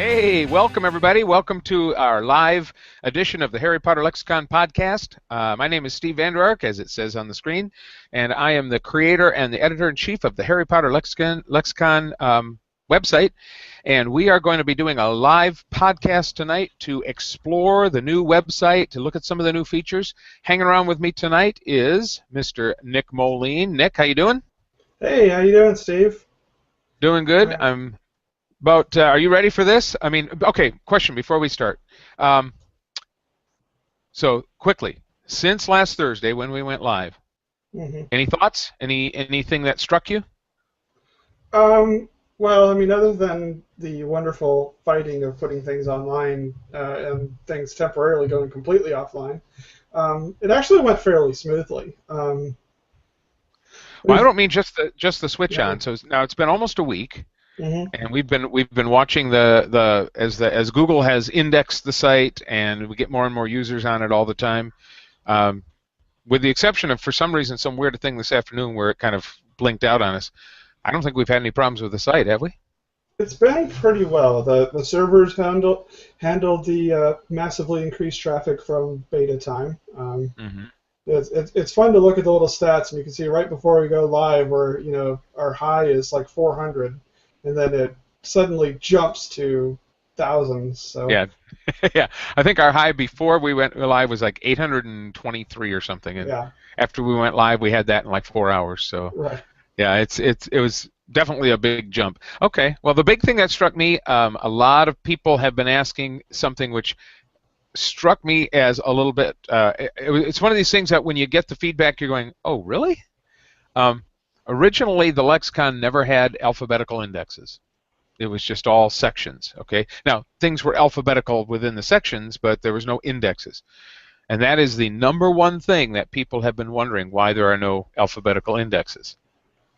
Hey, welcome everybody. Welcome to our live edition of the Harry Potter Lexicon podcast. My name is Steve Vander Ark, as it says on the screen, and I am the creator and the editor-in-chief of the Harry Potter Lexicon website. And we are going to be doing a live podcast tonight to explore the new website, to look at some of the new features. Hanging around with me tonight is Mr. Nick Moline. Nick, how you doing? Hey, how you doing, Steve? Doing good. Are you ready for this? Okay, question before we start. So, quickly, since last Thursday when we went live, any thoughts? Anything that struck you? Well, other than the wonderful fighting of putting things online and things temporarily going completely offline, it actually went fairly smoothly. Well, I don't mean just the switch on. So now it's been almost a week. And we've been watching as Google has indexed the site, and we get more and more users on it all the time. With the exception of, for some reason, some weird thing this afternoon where it kind of blinked out on us, I don't think we've had any problems with the site, have we? It's been pretty well. The servers handled the massively increased traffic from beta time. It's fun to look at the little stats, and you can see right before we go live where our high is like 400. And then it suddenly jumps to thousands. So yeah, yeah. I think our high before we went live was like 823 or something, and after we went live, we had that in like 4 hours. So yeah, it was definitely a big jump. Okay, well, the big thing that struck me, a lot of people have been asking something which struck me as a little bit. It's one of these things that when you get the feedback, you're going, "Oh, really?" Originally, the lexicon never had alphabetical indexes. It was just all sections, okay? Now, things were alphabetical within the sections, but there was no indexes. And that is the number one thing that people have been wondering, why there are no alphabetical indexes.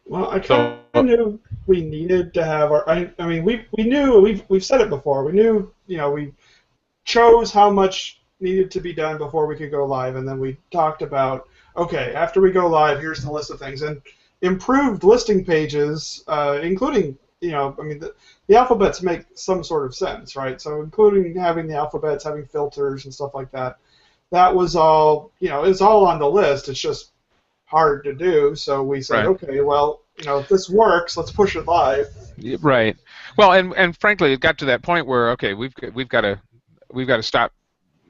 Well, I kind of knew we needed to have our... we knew, we've said it before, we knew, we chose how much needed to be done before we could go live, and then we talked about, okay, after we go live, here's the list of things. And improved listing pages, including, the alphabets make some sort of sense, right? So including having the alphabets, having filters and stuff like that, that was all, it's all on the list. It's just hard to do. So we said, okay, well, if this works, let's push it live. Right. Well, and frankly, it got to that point where, okay, we've got to stop,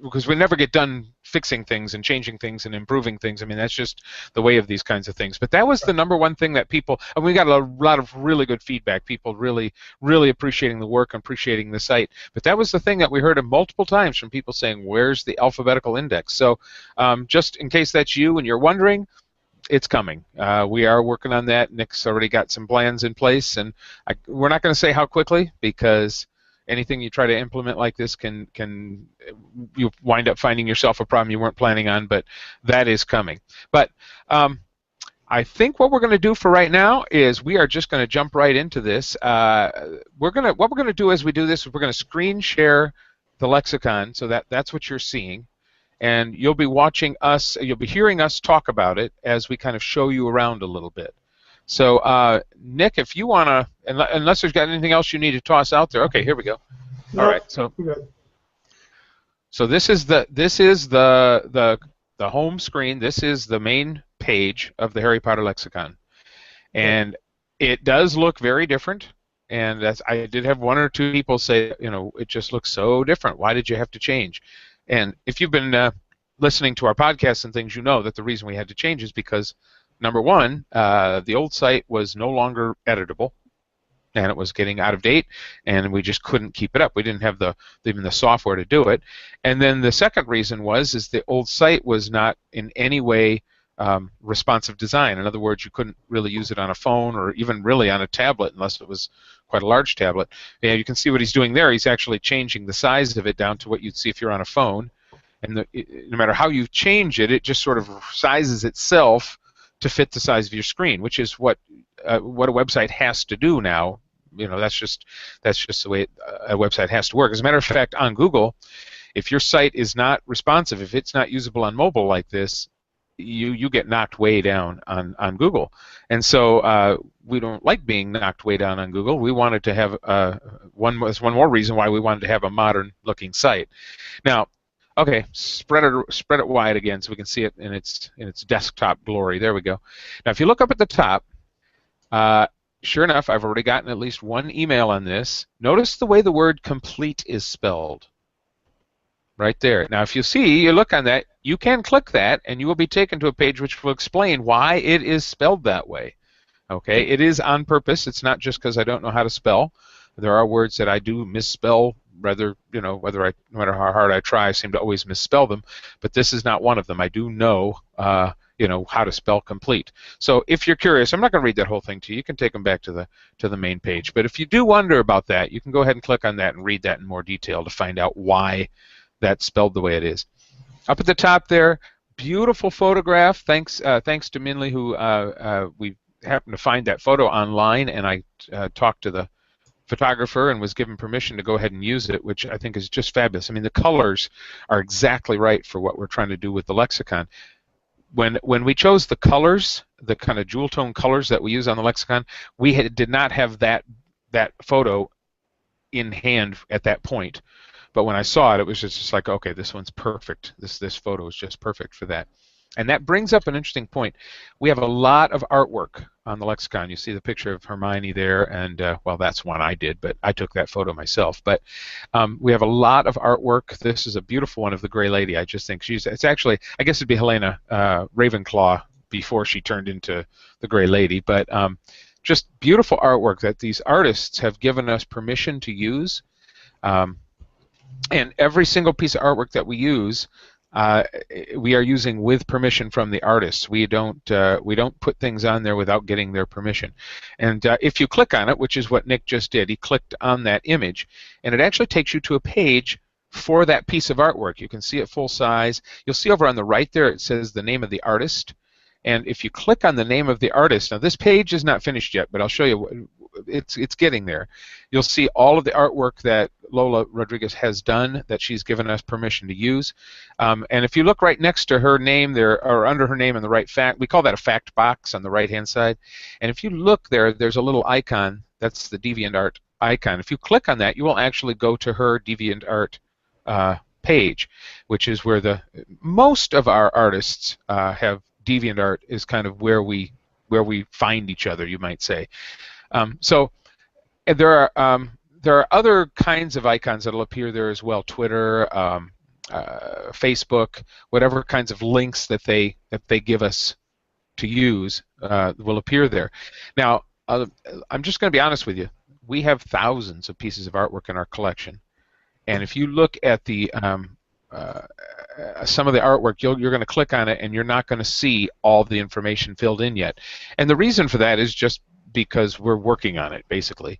because we never get done fixing things and changing things and improving things. I mean, that's just the way of these kinds of things. But that was the number one thing that people, and we got a lot of really good feedback, people really, really appreciating the work, appreciating the site. But that was the thing that we heard multiple times from people saying, where's the alphabetical index? So just in case that's you and you're wondering, it's coming. We are working on that. Nick's already got some plans in place, and we're not going to say how quickly, because anything you try to implement like this can you wind up finding yourself a problem you weren't planning on, but that is coming. But I think what we're going to do for right now is we are just going to jump right into this. What we're going to do as we do this is we're going to screen share the lexicon, so that's what you're seeing, and you'll be watching us. You'll be hearing us talk about it as we kind of show you around a little bit. So, Nick, if you want to, unless there's got anything else you need to toss out there. Okay, here we go. All right. So this is the home screen. This is the main page of the Harry Potter Lexicon, and it does look very different. And I did have one or two people say, it just looks so different. Why did you have to change? And if you've been listening to our podcasts and things, you know that the reason we had to change is because, number one, the old site was no longer editable, and it was getting out of date, and we just couldn't keep it up. We didn't have even the software to do it. And then the second reason is the old site was not in any way responsive design. In other words, you couldn't really use it on a phone or even really on a tablet unless it was quite a large tablet. And you can see what he's doing there. He's actually changing the size of it down to what you'd see if you're on a phone. And no matter how you change it, it just sort of sizes itself to fit the size of your screen, which is what a website has to do now. That's just the way a website has to work. As a matter of fact, on Google, if your site is not responsive, if it's not usable on mobile like this, you get knocked way down on Google. And so we don't like being knocked way down on Google. We wanted to have one more reason why we wanted to have a modern looking site. Now, okay, spread it wide again so we can see it in its desktop glory. There we go. Now, if you look up at the top, sure enough, I've already gotten at least one email on this. Notice the way the word complete is spelled. Right there. Now, if you look on that, you can click that, and you will be taken to a page which will explain why it is spelled that way. Okay, it is on purpose. It's not just because I don't know how to spell. There are words that I do misspell, no matter how hard I try, I seem to always misspell them. But this is not one of them. I do know, how to spell complete. So if you're curious, I'm not going to read that whole thing to you. You can take them back to the main page. But if you do wonder about that, you can go ahead and click on that and read that in more detail to find out why that's spelled the way it is. Up at the top there, beautiful photograph. Thanks to Minley, who we happened to find that photo online, and I talked to the photographer and was given permission to go ahead and use it, which I think is just fabulous. I mean, the colors are exactly right for what we're trying to do with the lexicon. When we chose the colors, the kind of jewel tone colors that we use on the lexicon, we did not have that photo in hand at that point. But when I saw it, it was just like, okay, this one's perfect. This photo is just perfect for that. And that brings up an interesting point. We have a lot of artwork on the lexicon. You see the picture of Hermione there, and well, that's one I did, but I took that photo myself. But we have a lot of artwork. This is a beautiful one of the Gray Lady. I just think it's actually, I guess it'd be Helena Ravenclaw before she turned into the Gray Lady. But just beautiful artwork that these artists have given us permission to use. And every single piece of artwork that we use, we are using with permission from the artists. We don't put things on there without getting their permission. And if you click on it, which is what Nick just did, he clicked on that image, and it actually takes you to a page for that piece of artwork. You can see it full size. You'll see over on the right there it says the name of the artist. And if you click on the name of the artist, now this page is not finished yet, but I'll show you. It's getting there. You'll see all of the artwork that Lola Rodriguez has done that she's given us permission to use. And if you look right next to her name there, or under her name in the right fact, we call that a fact box on the right-hand side. And if you look there, there's a little icon. That's the DeviantArt icon. If you click on that, you will actually go to her DeviantArt page, which is where most of our artists have. DeviantArt is kind of where we find each other, you might say. So there are other kinds of icons that will appear there as well. Twitter, Facebook, whatever kinds of links that they give us to use will appear there. Now, I'm just going to be honest with you. We have thousands of pieces of artwork in our collection, and if you look at the some of the artwork, you're going to click on it and you're not going to see all the information filled in yet. And the reason for that is just because we're working on it, basically.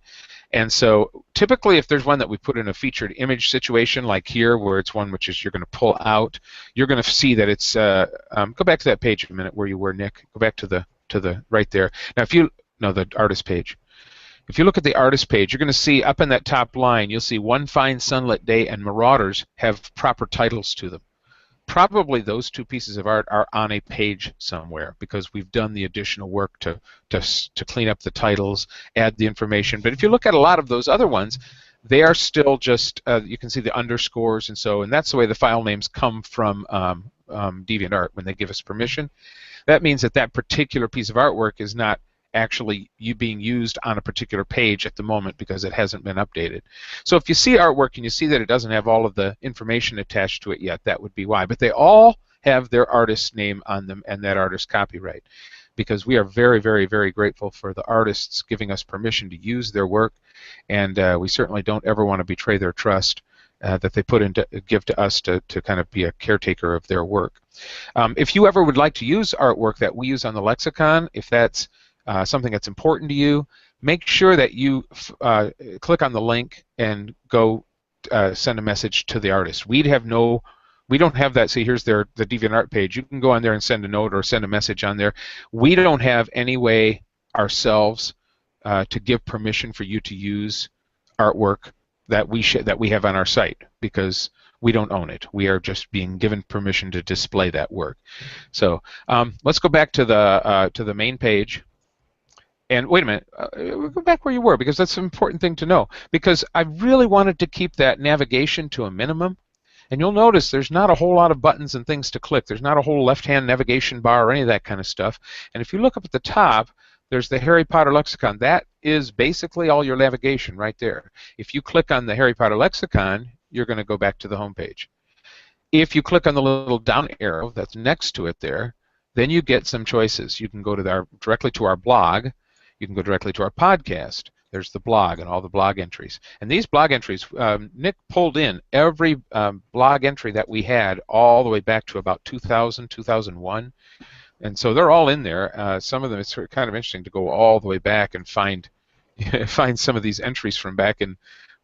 And so typically if there's one that we put in a featured image situation, like here, where it's one which is you're going to pull out, you're going to see that it's, go back to that page a minute where you were, Nick. Go back to the right there. Now the artist page. If you look at the artist page, you're going to see up in that top line, you'll see One Fine Sunlit Day and Marauders have proper titles to them. Probably those two pieces of art are on a page somewhere because we've done the additional work to clean up the titles, add the information. But if you look at a lot of those other ones, they are still just, you can see the underscores and that's the way the file names come from DeviantArt when they give us permission. That means that particular piece of artwork is not actually being used on a particular page at the moment because it hasn't been updated. So if you see artwork and you see that it doesn't have all of the information attached to it yet, that would be why. But they all have their artist's name on them and that artist's copyright, because we are very, very, very grateful for the artists giving us permission to use their work, and we certainly don't ever want to betray their trust that they give to us to kind of be a caretaker of their work. If you ever would like to use artwork that we use on the lexicon, if that's something that's important to you, make sure that you click on the link and go send a message to the artist. We don't have that. See, here's the DeviantArt page. You can go on there and send a note or send a message on there. We don't have any way ourselves to give permission for you to use artwork that we have on our site, because we don't own it. We are just being given permission to display that work. So let's go back to the main page. And wait a minute, we'll go back where you were, because that's an important thing to know. Because I really wanted to keep that navigation to a minimum. And you'll notice there's not a whole lot of buttons and things to click. There's not a whole left-hand navigation bar or any of that kind of stuff. And if you look up at the top, there's the Harry Potter Lexicon. That is basically all your navigation right there. If you click on the Harry Potter Lexicon, you're going to go back to the home page. If you click on the little down arrow that's next to it there, then you get some choices. You can go to directly to our blog. You can go directly to our podcast. There's the blog and all the blog entries. And these blog entries, Nick pulled in every blog entry that we had all the way back to about 2000, 2001. And so they're all in there. Some of them, it's kind of interesting to go all the way back and find some of these entries from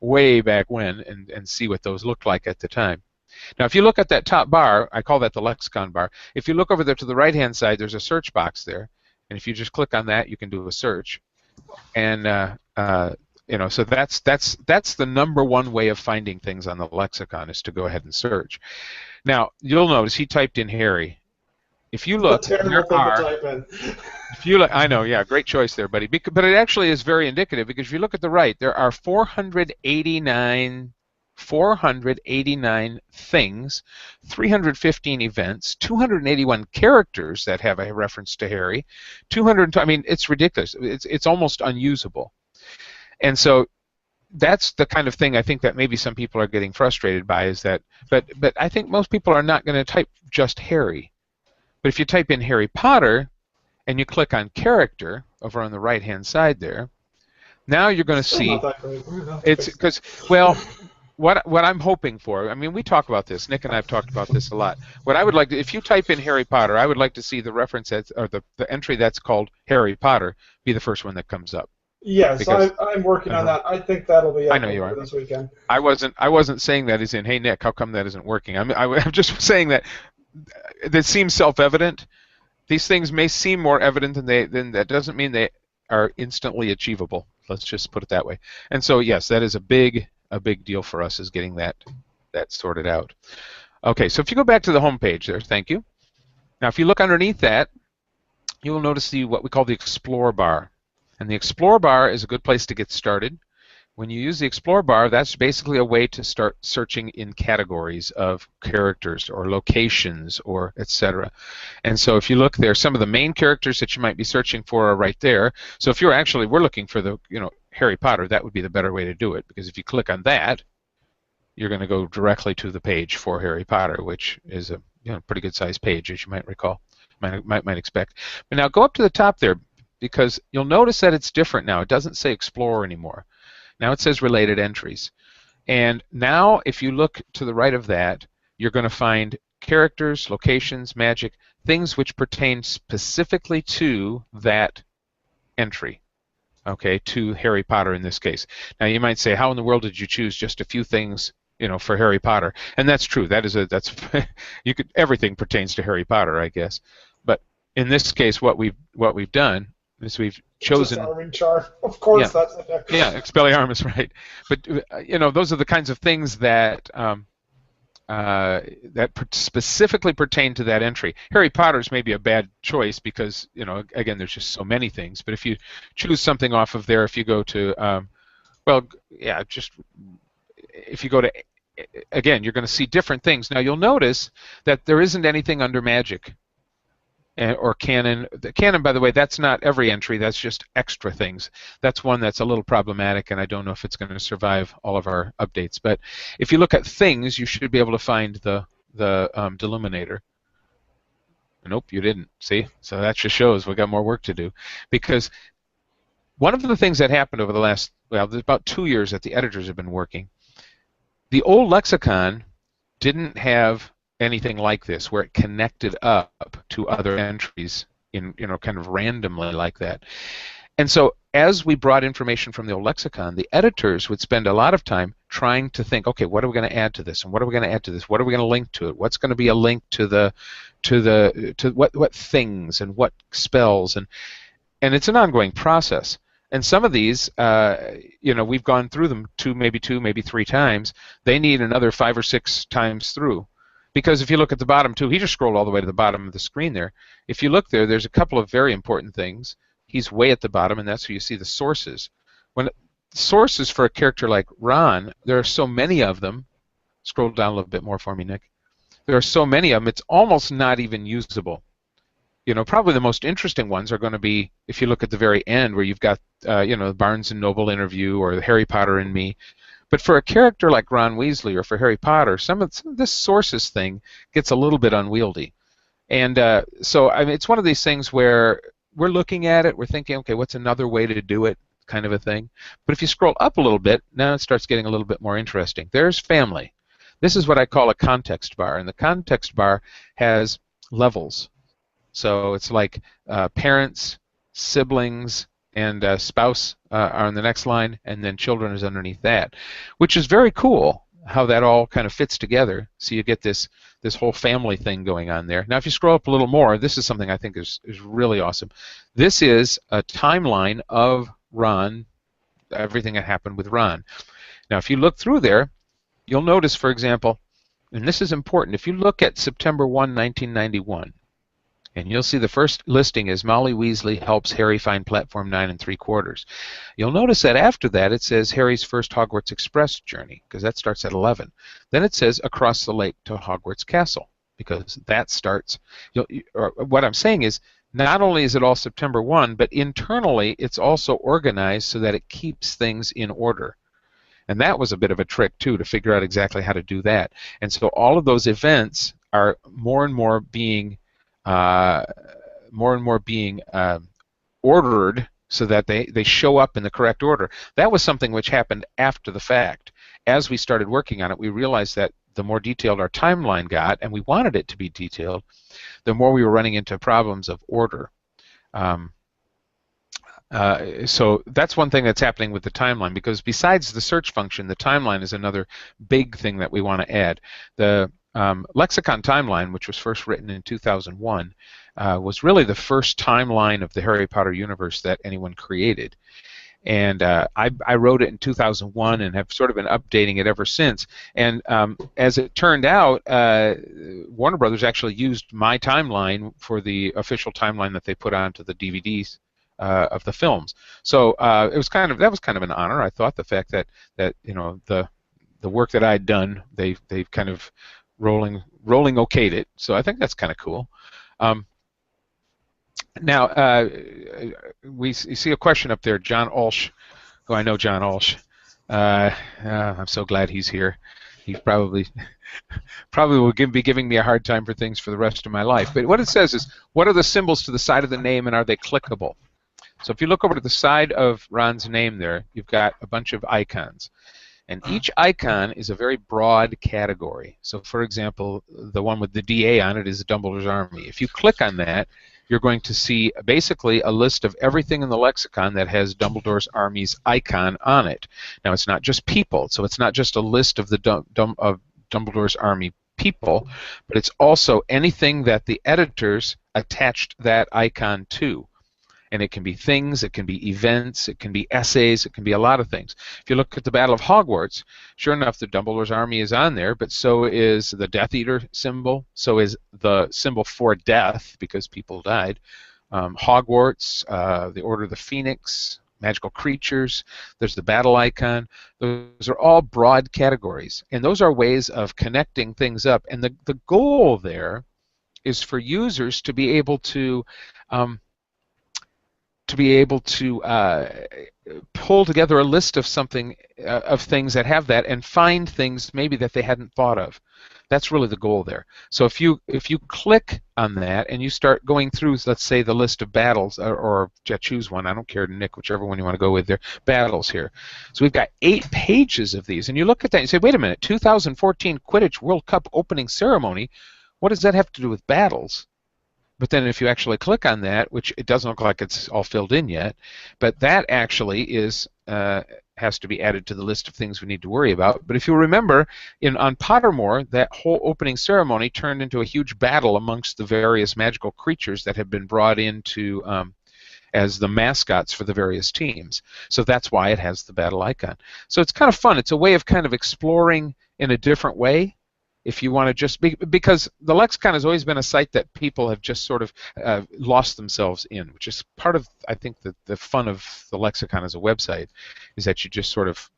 way back when, and see what those looked like at the time. Now, if you look at that top bar, I call that the lexicon bar. If you look over there to the right-hand side, there's a search box there. And if you just click on that, you can do a search. And so that's the number one way of finding things on the lexicon, is to go ahead and search. Now, you'll notice he typed in Harry. If you look, I know, yeah, great choice there, buddy. But it actually is very indicative, because if you look at the right, there are 489 things, 315 events, 281 characters that have a reference to Harry, 200. I mean, it's ridiculous. It's almost unusable. And so that's the kind of thing I think that maybe some people are getting frustrated by, is that, but I think most people are not going to type just Harry. But if you type in Harry Potter and you click on character over on the right-hand side there, now you're going to see it's because, well, what I'm hoping for, I mean, we talk about this. Nick and I have talked about this a lot. What I would like to, if you type in Harry Potter, I would like to see the reference or the entry that's called Harry Potter be the first one that comes up. Yes, I'm working on that. I think that'll be up this weekend. I wasn't saying that as in, hey Nick, how come that isn't working? I'm just saying that seems self-evident. These things may seem more evident than that doesn't mean they are instantly achievable. Let's just put it that way. And so yes, that is a big deal for us, is getting that sorted out. Okay, so if you go back to the home page there, thank you. Now if you look underneath that, you will notice what we call the Explore bar. And the Explore bar is a good place to get started. When you use the Explore bar, that's basically a way to start searching in categories of characters or locations or etc. And so if you look there, some of the main characters that you might be searching for are right there. So if we're looking for the Harry Potter, that would be the better way to do it, because if you click on that, you're going to go directly to the page for Harry Potter, which is a pretty good sized page, as you might recall, might expect. But now go up to the top there, because you'll notice that it's different now. It doesn't say Explore anymore. Now it says Related Entries. And now if you look to the right of that, you're going to find characters, locations, magic, things which pertain specifically to that entry. Okay, to Harry Potter in this case. Now you might say, how in the world did you choose just a few things, for Harry Potter? And that's true. Everything pertains to Harry Potter, I guess. But in this case, what we've done is we've chosen. Of course, yeah, that's it. Yeah, Expelliarmus, right? But those are the kinds of things that specifically pertain to that entry. Harry Potter's may be a bad choice because again, there's just so many things. But if you choose something off of there, if you go to if you go to, again, you're going to see different things. Now you'll notice that there isn't anything under magic or canon. The canon, by the way, that's not every entry. That's just extra things. That's one that's a little problematic, and I don't know if it's going to survive all of our updates. But if you look at things, you should be able to find the Deluminator. Nope, you didn't. See? So that just shows we've got more work to do. Because one of the things that happened over the last, there's about 2 years that the editors have been working. The old lexicon didn't have anything like this, where it connected up to other entries in kind of randomly like that. And so as we brought information from the old lexicon, the editors would spend a lot of time trying to think, okay, what are we going to add to this, and what are we going to add to this, what are we going to link to it, what's going to be a link to what things and what spells, and it's an ongoing process. And some of these, we've gone through them two, maybe three times. They need another 5 or 6 times through. Because if you look at the bottom too, he just scrolled all the way to the bottom of the screen there. If you look there, there's a couple of very important things. He's way at the bottom, and that's where you see the sources. When sources for a character like Ron, there are so many of them. Scroll down a little bit more for me, Nick. There are so many of them, it's almost not even usable. Probably the most interesting ones are going to be if you look at the very end where you've got, the Barnes and Noble interview or the Harry Potter and Me. But for a character like Ron Weasley or for Harry Potter, some of this sources thing gets a little bit unwieldy. And so it's one of these things where we're looking at it, we're thinking, okay, what's another way to do it, kind of a thing. But if you scroll up a little bit, now it starts getting a little bit more interesting. There's family. This is what I call a context bar, and the context bar has levels. So it's like parents, siblings, and spouse are on the next line, and then children is underneath that, which is very cool how that all kind of fits together. So you get this whole family thing going on there. Now, if you scroll up a little more, this is something I think is really awesome. This is a timeline of Ron, everything that happened with Ron. Now, if you look through there, you'll notice, for example, and this is important, if you look at September 1, 1991, and you'll see the first listing is Molly Weasley helps Harry find platform 9 3/4. You'll notice that after that it says Harry's first Hogwarts Express journey, because that starts at 11. Then it says across the lake to Hogwarts Castle, because that starts. What I'm saying is, not only is it all September 1, but internally it's also organized so that it keeps things in order. And that was a bit of a trick, too, to figure out exactly how to do that. And so all of those events are more and more being ordered so that they show up in the correct order. That was something which happened after the fact. As we started working on it, we realized that the more detailed our timeline got, and we wanted it to be detailed, the more we were running into problems of order. So that's one thing that's happening with the timeline, because besides the search function, the timeline is another big thing that we want to add. The Lexicon timeline, which was first written in 2001, was really the first timeline of the Harry Potter universe that anyone created. And I wrote it in 2001 and have sort of been updating it ever since. And as it turned out, Warner Brothers actually used my timeline for the official timeline that they put onto the DVDs of the films. So that was kind of an honor. I thought, the fact that the work that I'd done, they've kind of rolling okayed it. So I think that's kind of cool. Now, you see a question up there, John Ulsh. Oh, I know John Ulsh. I'm so glad he's here. He probably will be giving me a hard time for things for the rest of my life. But what it says is, what are the symbols to the side of the name, and are they clickable? So if you look over to the side of Ron's name there, you've got a bunch of icons. And each icon is a very broad category. So, for example, the one with the DA on it is Dumbledore's Army. If you click on that, you're going to see basically a list of everything in the lexicon that has Dumbledore's Army's icon on it. Now, it's not just people, so it's not just a list of the of Dumbledore's Army people, but it's also anything that the editors attached that icon to. And it can be things, it can be events, it can be essays, it can be a lot of things. If you look at the Battle of Hogwarts, sure enough, the Dumbledore's Army is on there, but so is the Death Eater symbol, so is the symbol for death, because people died. Hogwarts, the Order of the Phoenix, magical creatures, there's the battle icon. Those are all broad categories, and those are ways of connecting things up. And the goal there is for users to be able to pull together a list of of things that have that, and find things maybe that they hadn't thought of. That's really the goal there. So if you click on that and you start going through, let's say, the list of battles, or choose one, I don't care, Nick, whichever one you want to go with there, battles here. So we've got 8 pages of these, and you look at that and you say, wait a minute, 2014 Quidditch World Cup opening ceremony, what does that have to do with battles? But then if you actually click on that, which it doesn't look like it's all filled in yet, but that actually has to be added to the list of things we need to worry about. But if you remember, on Pottermore, that whole opening ceremony turned into a huge battle amongst the various magical creatures that had been brought into as the mascots for the various teams. So that's why it has the battle icon. So it's kind of fun. It's a way of kind of exploring in a different way. If you want to just because the Lexicon has always been a site that people have just sort of lost themselves in, which is part of, I think, the fun of the Lexicon as a website, is that you just sort of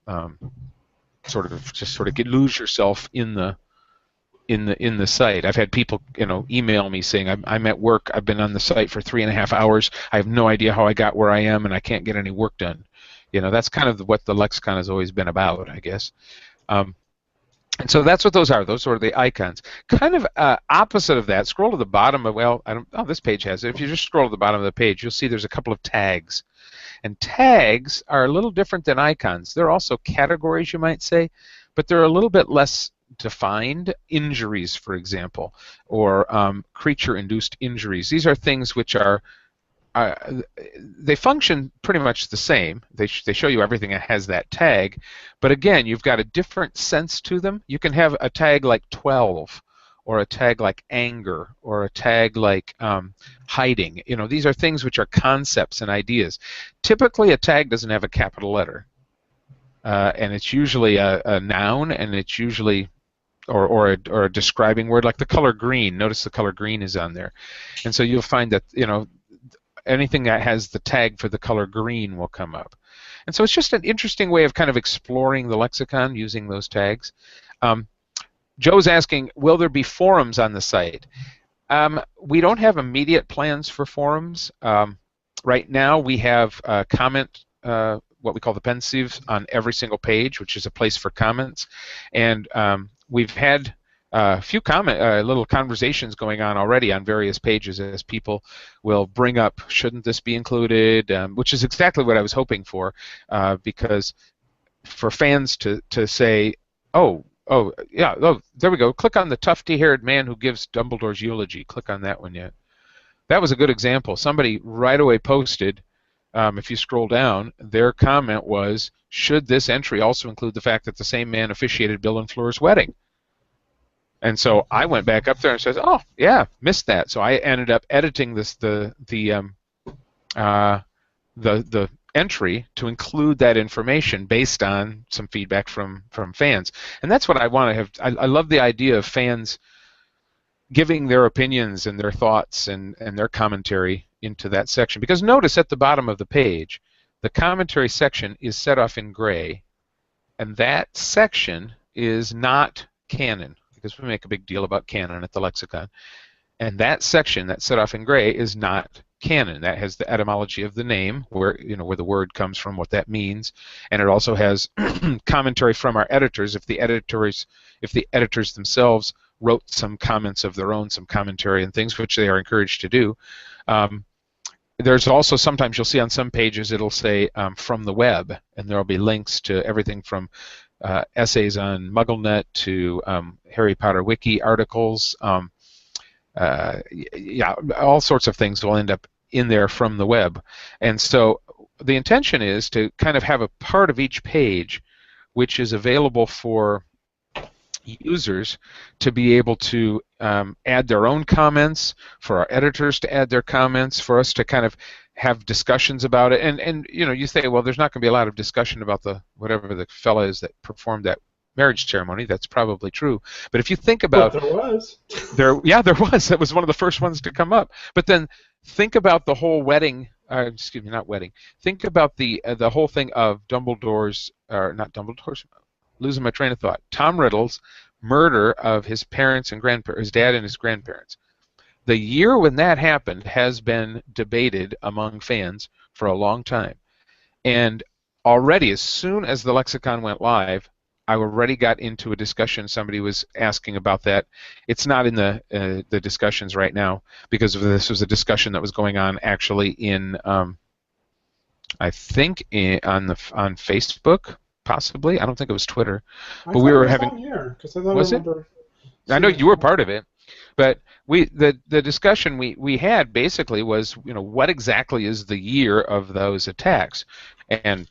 lose yourself in the site. I've had people, email me saying, I'm at work, I've been on the site for 3.5 hours, I have no idea how I got where I am, and I can't get any work done. That's kind of what the Lexicon has always been about, I guess. And so that's what those are. Those are the icons. Kind of opposite of that, scroll to the bottom of, this page has it. If you just scroll to the bottom of the page, you'll see there's a couple of tags. And tags are a little different than icons. They're also categories, you might say, but they're a little bit less defined. Injuries, for example, or creature-induced injuries. These are things which are they function pretty much the same. They show you everything that has that tag, but again, you've got a different sense to them. You can have a tag like 12, or a tag like anger, or a tag like hiding. These are things which are concepts and ideas. Typically, a tag doesn't have a capital letter, and it's usually a noun, and it's usually or a describing word, like the color green. Notice the color green is on there, and so you'll find that anything that has the tag for the color green will come up. And so it's just an interesting way of kind of exploring the lexicon using those tags. Joe's asking, will there be forums on the site? We don't have immediate plans for forums. Right now we have comment, what we call the pensive, on every single page, which is a place for comments. And we've had a few little conversations going on already on various pages as people will bring up, shouldn't this be included, which is exactly what I was hoping for, because for fans to say, there we go, click on the tufty-haired man who gives Dumbledore's eulogy, click on that one yet. That was a good example. Somebody right away posted, if you scroll down, their comment was, should this entry also include the fact that the same man officiated Bill and Fleur's wedding? And so I went back up there and said, "Oh, yeah, missed that." So I ended up editing the entry to include that information based on some feedback from fans. And that's what I want to have. I love the idea of fans giving their opinions and their thoughts and their commentary into that section. Because notice at the bottom of the page, the commentary section is set off in gray, and that section is not canon, because we make a big deal about canon at the Lexicon. And that section that's set off in gray is not canon. That has the etymology of the name, where the word comes from, what that means, and it also has commentary from our editors. If the editors themselves wrote some comments of their own, some commentary and things, which they are encouraged to do. There's also, sometimes you'll see on some pages it'll say from the web, and there'll be links to everything from essays on MuggleNet to Harry Potter Wiki articles. All sorts of things will end up in there from the web. And so the intention is to kind of have a part of each page which is available for users to be able to add their own comments, for our editors to add their comments, for us to kind of have discussions about it. And you say, well, there's not going to be a lot of discussion about whatever the fella is that performed that marriage ceremony. That's probably true. But if you think about, there was. There was. That was one of the first ones to come up. But then think about the whole wedding. Excuse me, not wedding. Think about the whole thing of Dumbledore's, or not Dumbledore's. Losing my train of thought. Tom Riddle's murder of his parents and grandparents, his dad and his grandparents. The year when that happened has been debated among fans for a long time. And already, as soon as the Lexicon went live, I already got into a discussion. Somebody was asking about that. It's not in the discussions right now, because this was a discussion that was going on actually in, I think, on Facebook. Possibly, I don't think it was Twitter, but we were having. Here, I thought was it? I know you were part of it, but the discussion we had basically was, what exactly is the year of those attacks, and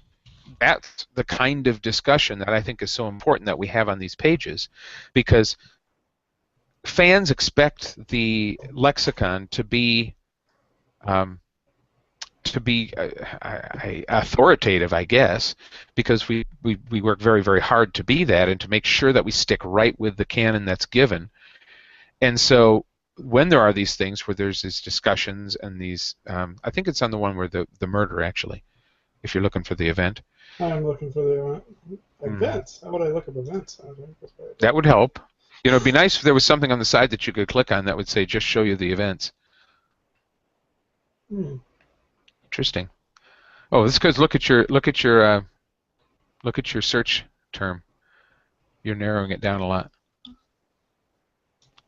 that's the kind of discussion that I think is so important that we have on these pages, because fans expect the lexicon to be to be authoritative, I guess, because we work very, very hard to be that and to make sure that we stick right with the canon that's given. And so when there are these things where there's these discussions and these, I think it's on the one where the murder, actually, if you're looking for the event. I'm looking for the Mm. events. How would I look up events? That would help. It'd be nice if there was something on the side that you could click on that would say, just show you the events. Hmm. Interesting. Oh, this is because look at your search term. You're narrowing it down a lot.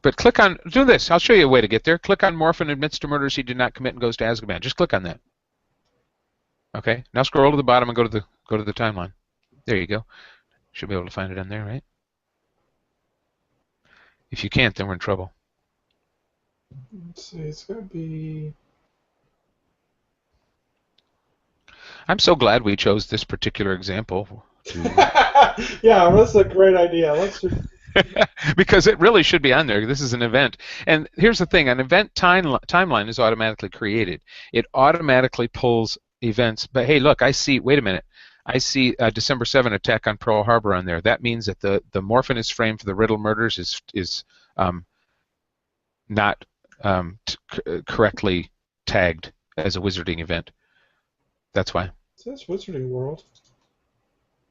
But do this. I'll show you a way to get there. Click on Morphin admits to murders he did not commit and goes to Azkaban. Just click on that. Okay. Now scroll to the bottom and go to the timeline. There you go. Should be able to find it on there, right? If you can't, then we're in trouble. Let's see. It's gonna be. I'm so glad we chose this particular example Yeah, that's a great idea. Let's just. because it really should be on there. This is an event. And here's the thing, an event timeline is automatically created. It automatically pulls events. But hey, look, wait a minute. I see December 7 attack on Pearl Harbor on there. That means that the Morphinus frame for the Riddle murders is not correctly tagged as a wizarding event. That's why. It says Wizarding World.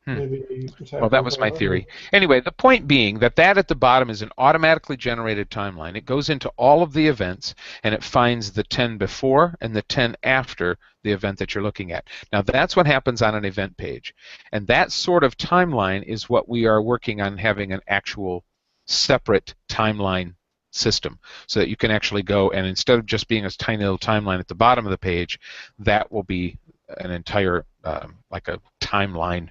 Maybe well, that was my theory. Anyway, the point being that at the bottom is an automatically generated timeline. It goes into all of the events, and it finds the 10 before and the 10 after the event that you're looking at. Now, that's what happens on an event page. And that sort of timeline is what we are working on having an actual separate timeline system, so that you can actually go and instead of just being a tiny little timeline at the bottom of the page, that will be an entire like a timeline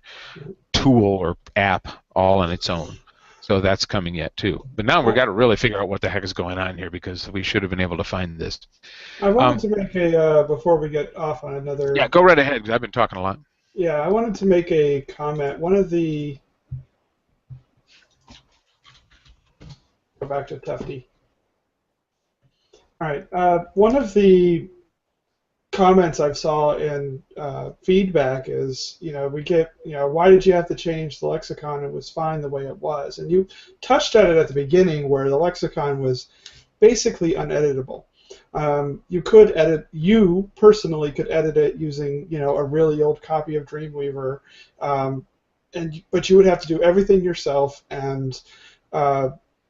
tool or app all on its own. So that's coming yet too. But now we've got to really figure out what the heck is going on here, because we should have been able to find this. I wanted to make a before we get off on another. Yeah, go right ahead, because I've been talking a lot. Yeah, I wanted to make a comment. Go back to Tufty. All right. One of the comments I've saw in feedback is, we get, why did you have to change the lexicon? It was fine the way it was. And you touched on it at the beginning, where the lexicon was basically uneditable. You personally could edit it using, a really old copy of Dreamweaver, but you would have to do everything yourself, and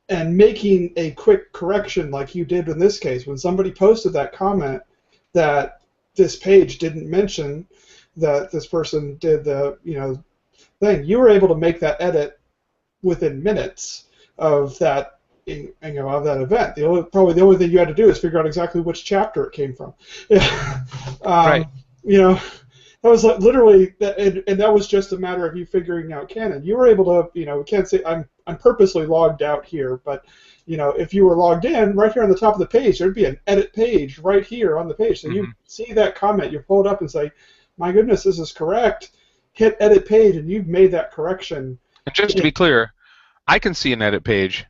making a quick correction like you did in this case. When somebody posted that comment that this page didn't mention that this person did the thing, you were able to make that edit within minutes of that of that event. Probably the only thing you had to do is figure out exactly which chapter it came from. Right. That was literally that, and that was just a matter of you figuring out canon. You were able to, we can't say I'm purposely logged out here, but if you were logged in, right here on the top of the page, there'd be an edit page right here on the page. So you see that comment, you pull it up and say, my goodness, this is correct. Hit edit page, and you've made that correction. And just to be clear, I can see an edit page.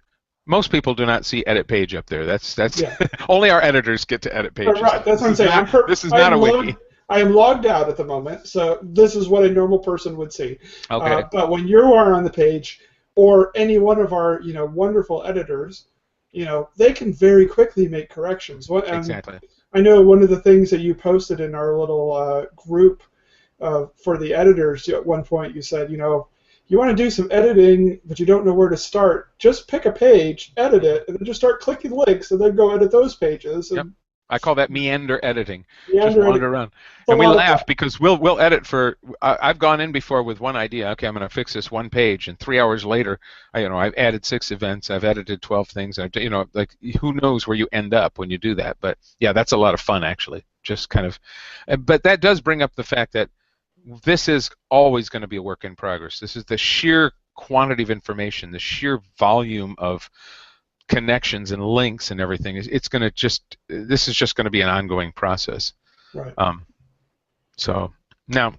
Most people do not see edit page up there. That's yeah. Only our editors get to edit pages. Right, that's what I'm saying. This is not a wiki. I am logged out at the moment, so this is what a normal person would see. Okay. But when you are on the page, or any one of our wonderful editors, they can very quickly make corrections. Exactly. I know one of the things that you posted in our little group for the editors at one point, you said, you want to do some editing, but you don't know where to start, just pick a page, edit it, and then just start clicking links, and then go edit those pages. Yep. I call that meander editing. Just wander around. And we laugh because we'll edit for. I've gone in before with one idea. Okay, I'm going to fix this one page, and 3 hours later, I've added 6 events. I've edited 12 things. Like who knows where you end up when you do that? But yeah, that's a lot of fun actually. Just kind of. But that does bring up the fact that this is always going to be a work in progress. This is the sheer quantity of information, the sheer volume of connections and links and everything. This is just going to be an ongoing process. Right. So now,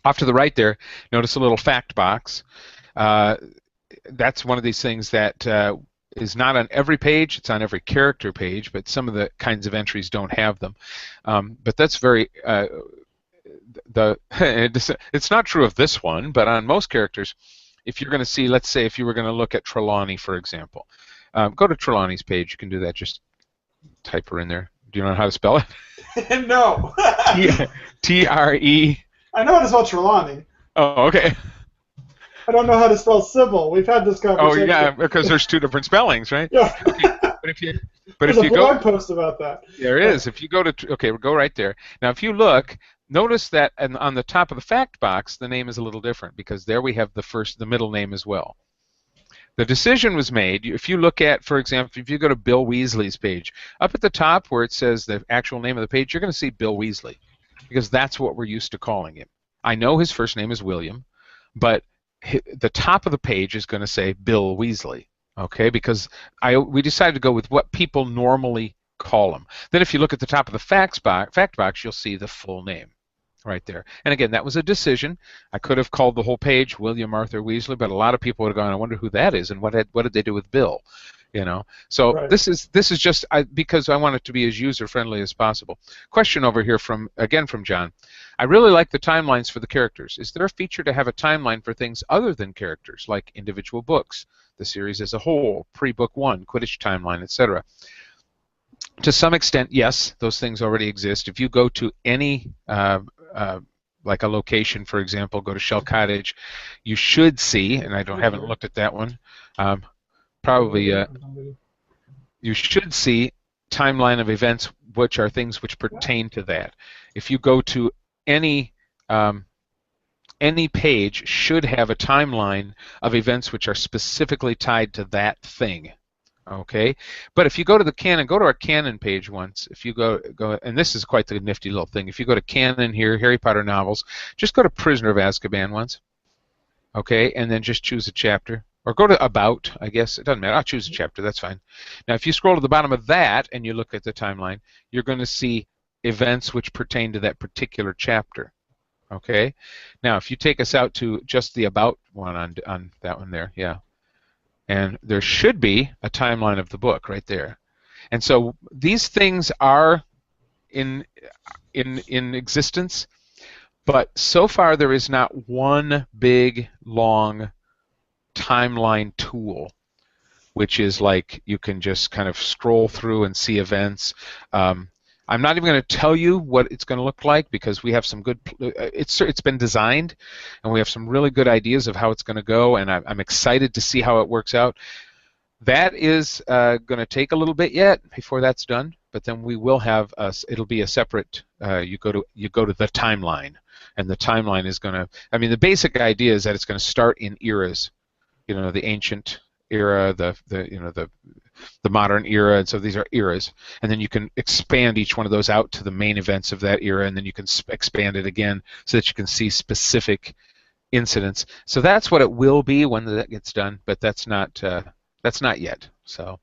off to the right there, notice a little fact box. That's one of these things that is not on every page. It's on every character page, but some of the kinds of entries don't have them. But that's very it's not true of this one, but on most characters, if you're going to see, let's say, if you were going to look at Trelawney, for example, go to Trelawney's page. You can do that. Just type her in there. Do you know how to spell it? No. T-R-E. I know how to spell Trelawney. Oh, okay. I don't know how to spell Sybil. We've had this conversation. Oh, yeah, because there's two different spellings, right? Yeah. Okay. But if you There's a blog post about that. There is. If you go to, okay, we'll go right there. Now, if you look, notice that on the top of the fact box, the name is a little different because there we have the middle name as well. The decision was made. If you look at, for example, if you go to Bill Weasley's page, up at the top where it says the actual name of the page, you're going to see Bill Weasley because that's what we're used to calling him. I know his first name is William, but the top of the page is going to say Bill Weasley, okay? Because we decided to go with what people normally call him. Then if you look at the top of the fact box, you'll see the full name right there. And again, that was a decision. I could have called the whole page William Arthur Weasley, but a lot of people would have gone, I wonder who that is and what did they do with Bill? You know, so right. This is just because I want it to be as user friendly as possible. Question over here from John. I really like the timelines for the characters. Is there a feature to have a timeline for things other than characters, like individual books, the series as a whole, pre-book 1, Quidditch timeline, etc.? To some extent, yes, those things already exist. If you go to any like a location, for example, go to Shell Cottage, you should see, and haven't looked at that one. Probably you should see timeline of events which are things which pertain to that. If you go to any page should have a timeline of events which are specifically tied to that thing. Okay, but if you go to the canon, go to our canon page once. If you go, and this is quite the nifty little thing. If you go to canon here, Harry Potter novels, just go to Prisoner of Azkaban once. Okay, and then just choose a chapter. Or go to About, I guess. It doesn't matter. I'll choose a chapter. That's fine. Now, if you scroll to the bottom of that and you look at the timeline, you're going to see events which pertain to that particular chapter. Okay? Now, if you take us out to just the About one on that one there, yeah. And there should be a timeline of the book right there. And so these things are in existence, but so far there is not one big, long timeline tool, which is like you can just kind of scroll through and see events. I'm not even going to tell you what it's going to look like because we have some good. It's been designed, and we have some really good ideas of how it's going to go, and I'm excited to see how it works out. That is going to take a little bit yet before that's done, but then we will have it'll be a separate. You go to the timeline, and the timeline is going to. I mean, the basic idea is that it's going to start in eras. You know, the ancient era, the modern era, and so these are eras, and then you can expand each one of those out to the main events of that era, and then you can expand it again so that you can see specific incidents. So that's what it will be when that gets done, but that's not yet. So,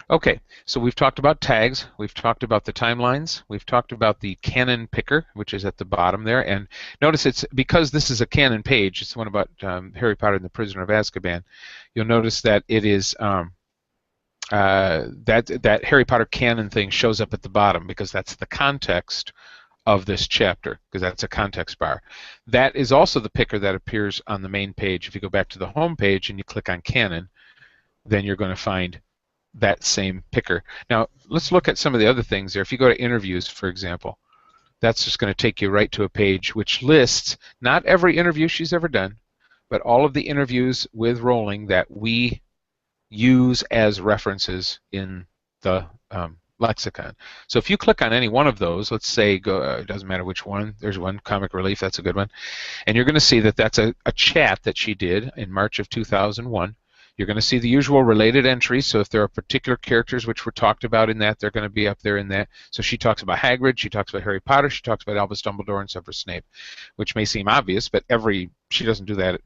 okay, so we've talked about tags, we've talked about the timelines, we've talked about the canon picker, which is at the bottom there, and notice it's because this is a canon page, it's the one about Harry Potter and the Prisoner of Azkaban, you'll notice that it is that Harry Potter canon thing shows up at the bottom because that's the context of this chapter, because that's a context bar. That is also the picker that appears on the main page. If you go back to the home page and you click on canon, then you're going to find that same picker. Now, let's look at some of the other things there. If you go to interviews, for example, that's just going to take you right to a page which lists not every interview she's ever done, but all of the interviews with Rowling that we use as references in the lexicon. So if you click on any one of those, let's say, it doesn't matter which one, there's one, Comic Relief, that's a good one, and you're going to see that that's a chat that she did in March of 2001. You're going to see the usual related entries, so if there are particular characters which were talked about in that, they're going to be up there in that. So she talks about Hagrid, she talks about Harry Potter, she talks about Albus Dumbledore and Severus Snape, which may seem obvious, but she doesn't do that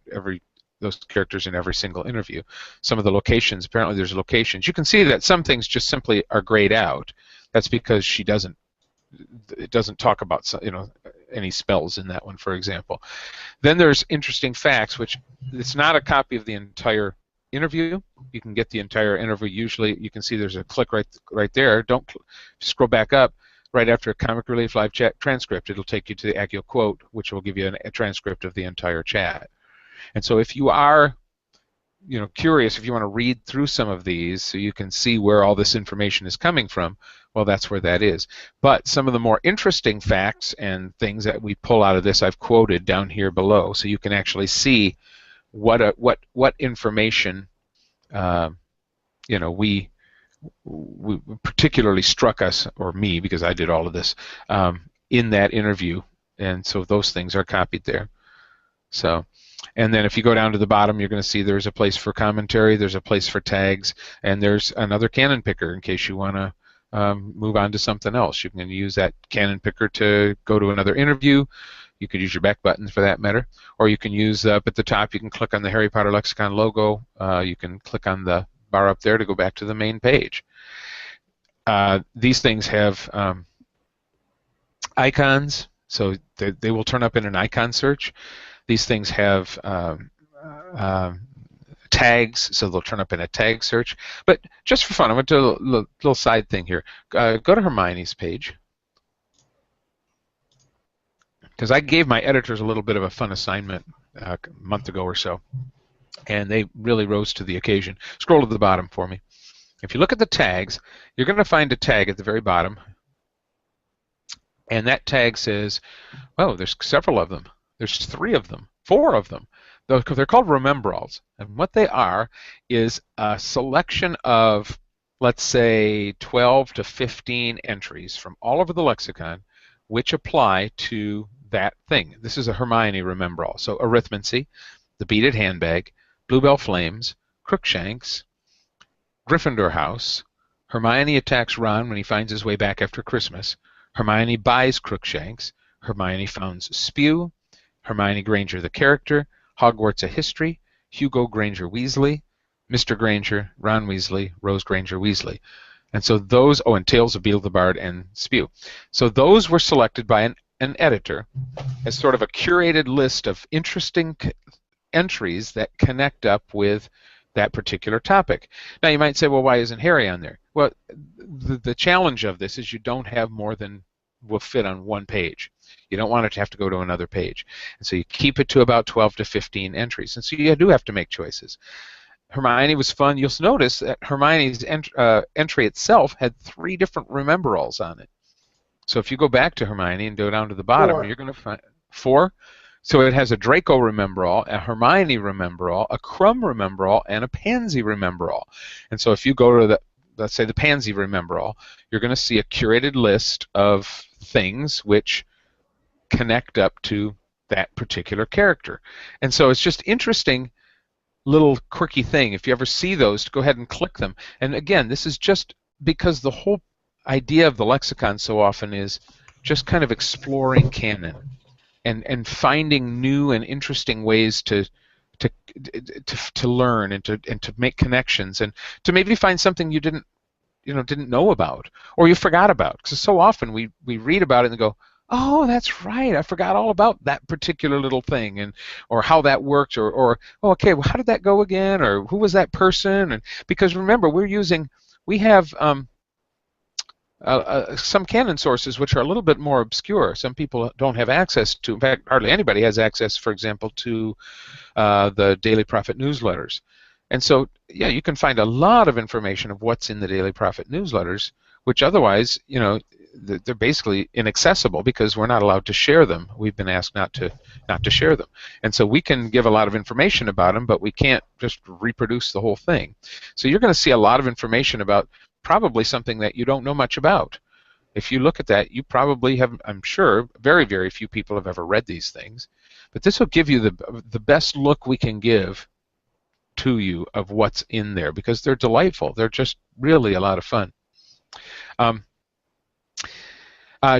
those characters in every single interview. Some of the locations, apparently there's locations. You can see that some things just simply are grayed out. That's because it doesn't talk about any spells in that one, for example. Then there's interesting facts, which it's not a copy of the entire interview, you can get the entire interview. Usually, you can see there's a click right there. Don't scroll back up. Right after a Comic Relief live chat transcript, it'll take you to the Accio quote, which will give you a transcript of the entire chat. And so, if you are curious, if you want to read through some of these so you can see where all this information is coming from, well, that's where that is. But some of the more interesting facts and things that we pull out of this, I've quoted down here below, so you can actually see what information we particularly struck us, or me, because I did all of this in that interview, and so those things are copied there. So. And then if you go down to the bottom, you're going to see there's a place for commentary, there's a place for tags, and there's another canon picker in case you want to move on to something else. You can use that canon picker to go to another interview. You could use your back buttons for that matter. Or you can use up at the top, you can click on the Harry Potter Lexicon logo. You can click on the bar up there to go back to the main page. These things have icons, so they will turn up in an icon search. These things have tags, so they'll turn up in a tag search. But just for fun, I went to a little side thing here. Go to Hermione's page, because I gave my editors a little bit of a fun assignment a month ago or so, and they really rose to the occasion. Scroll to the bottom for me. If you look at the tags, you're going to find a tag at the very bottom, and that tag says, well, there's several of them. There's 3 of them, 4 of them. They're called remembrals. And what they are is a selection of, let's say, 12 to 15 entries from all over the lexicon which apply to that thing. This is a Hermione remembral. So arithmancy, the beaded handbag, Bluebell Flames, Crookshanks, Gryffindor House, Hermione attacks Ron when he finds his way back after Christmas, Hermione buys Crookshanks, Hermione founds Spew, Hermione Granger the character, Hogwarts a history, Hugo Granger Weasley, Mr. Granger, Ron Weasley, Rose Granger Weasley. And so those, and Tales of Beedle the Bard and Spew. So those were selected by an editor as sort of a curated list of interesting entries that connect up with that particular topic. Now you might say, well, why isn't Harry on there? Well, the challenge of this is you don't have more than will fit on one page. You don't want it to have to go to another page. And so you keep it to about 12 to 15 entries. And so you do have to make choices. Hermione was fun. You'll notice that Hermione's entry itself had 3 different remembrals on it. So if you go back to Hermione and go down to the bottom, 4. You're going to find 4. So it has a Draco remembrall, a Hermione remembrall, a Crumb remembrall, and a Pansy remembrall. And so if you go to let's say the Pansy remembrall, you're going to see a curated list of things which connect up to that particular character. And so it's just interesting little quirky thing. If you ever see those, go ahead and click them. And again, this is just because the whole idea of the lexicon so often is just kind of exploring canon and finding new and interesting ways to learn and to make connections and to maybe find something you didn't know about or you forgot about. Because so often we read about it and go, oh, that's right, I forgot all about that particular little thing, and or how that worked, or oh, okay, well, how did that go again, or who was that person? And because remember, we have some canon sources which are a little bit more obscure. Some people don't have access to. In fact, hardly anybody has access, for example, to the Daily Prophet newsletters. And so, yeah, you can find a lot of information of what's in the Daily Prophet newsletters, which otherwise, they're basically inaccessible because we're not allowed to share them. We've been asked not to share them. And so we can give a lot of information about them, but we can't just reproduce the whole thing. So you're going to see a lot of information about probably something that you don't know much about. If you look at that, you probably have, I'm sure, very, very few people have ever read these things. But this will give you the best look we can give to you of what's in there because they're delightful. They're just really a lot of fun.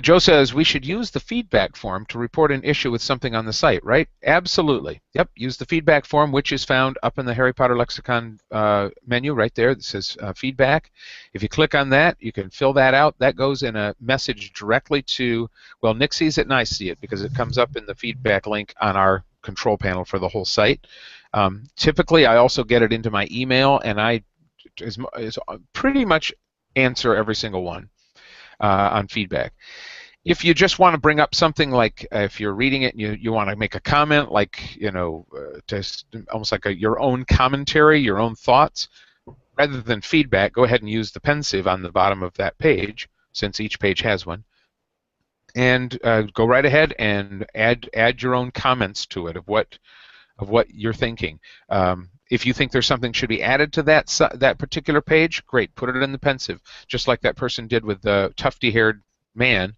Joe says we should use the feedback form to report an issue with something on the site, right? Absolutely. Yep, use the feedback form, which is found up in the Harry Potter Lexicon menu right there that says feedback. If you click on that, you can fill that out. That goes in a message directly to, well, Nick sees it and I see it because it comes up in the feedback link on our control panel for the whole site. Typically, I also get it into my email, and I pretty much answer every single one on feedback. If you just want to bring up something like if you're reading it and you want to make a comment, like just almost like your own commentary, your own thoughts, rather than feedback, go ahead and use the pensive on the bottom of that page, since each page has one, and go right ahead and add your own comments to it of what you're thinking. If you think there's something should be added to that particular page, great, put it in the pensive, just like that person did with the tufty-haired man.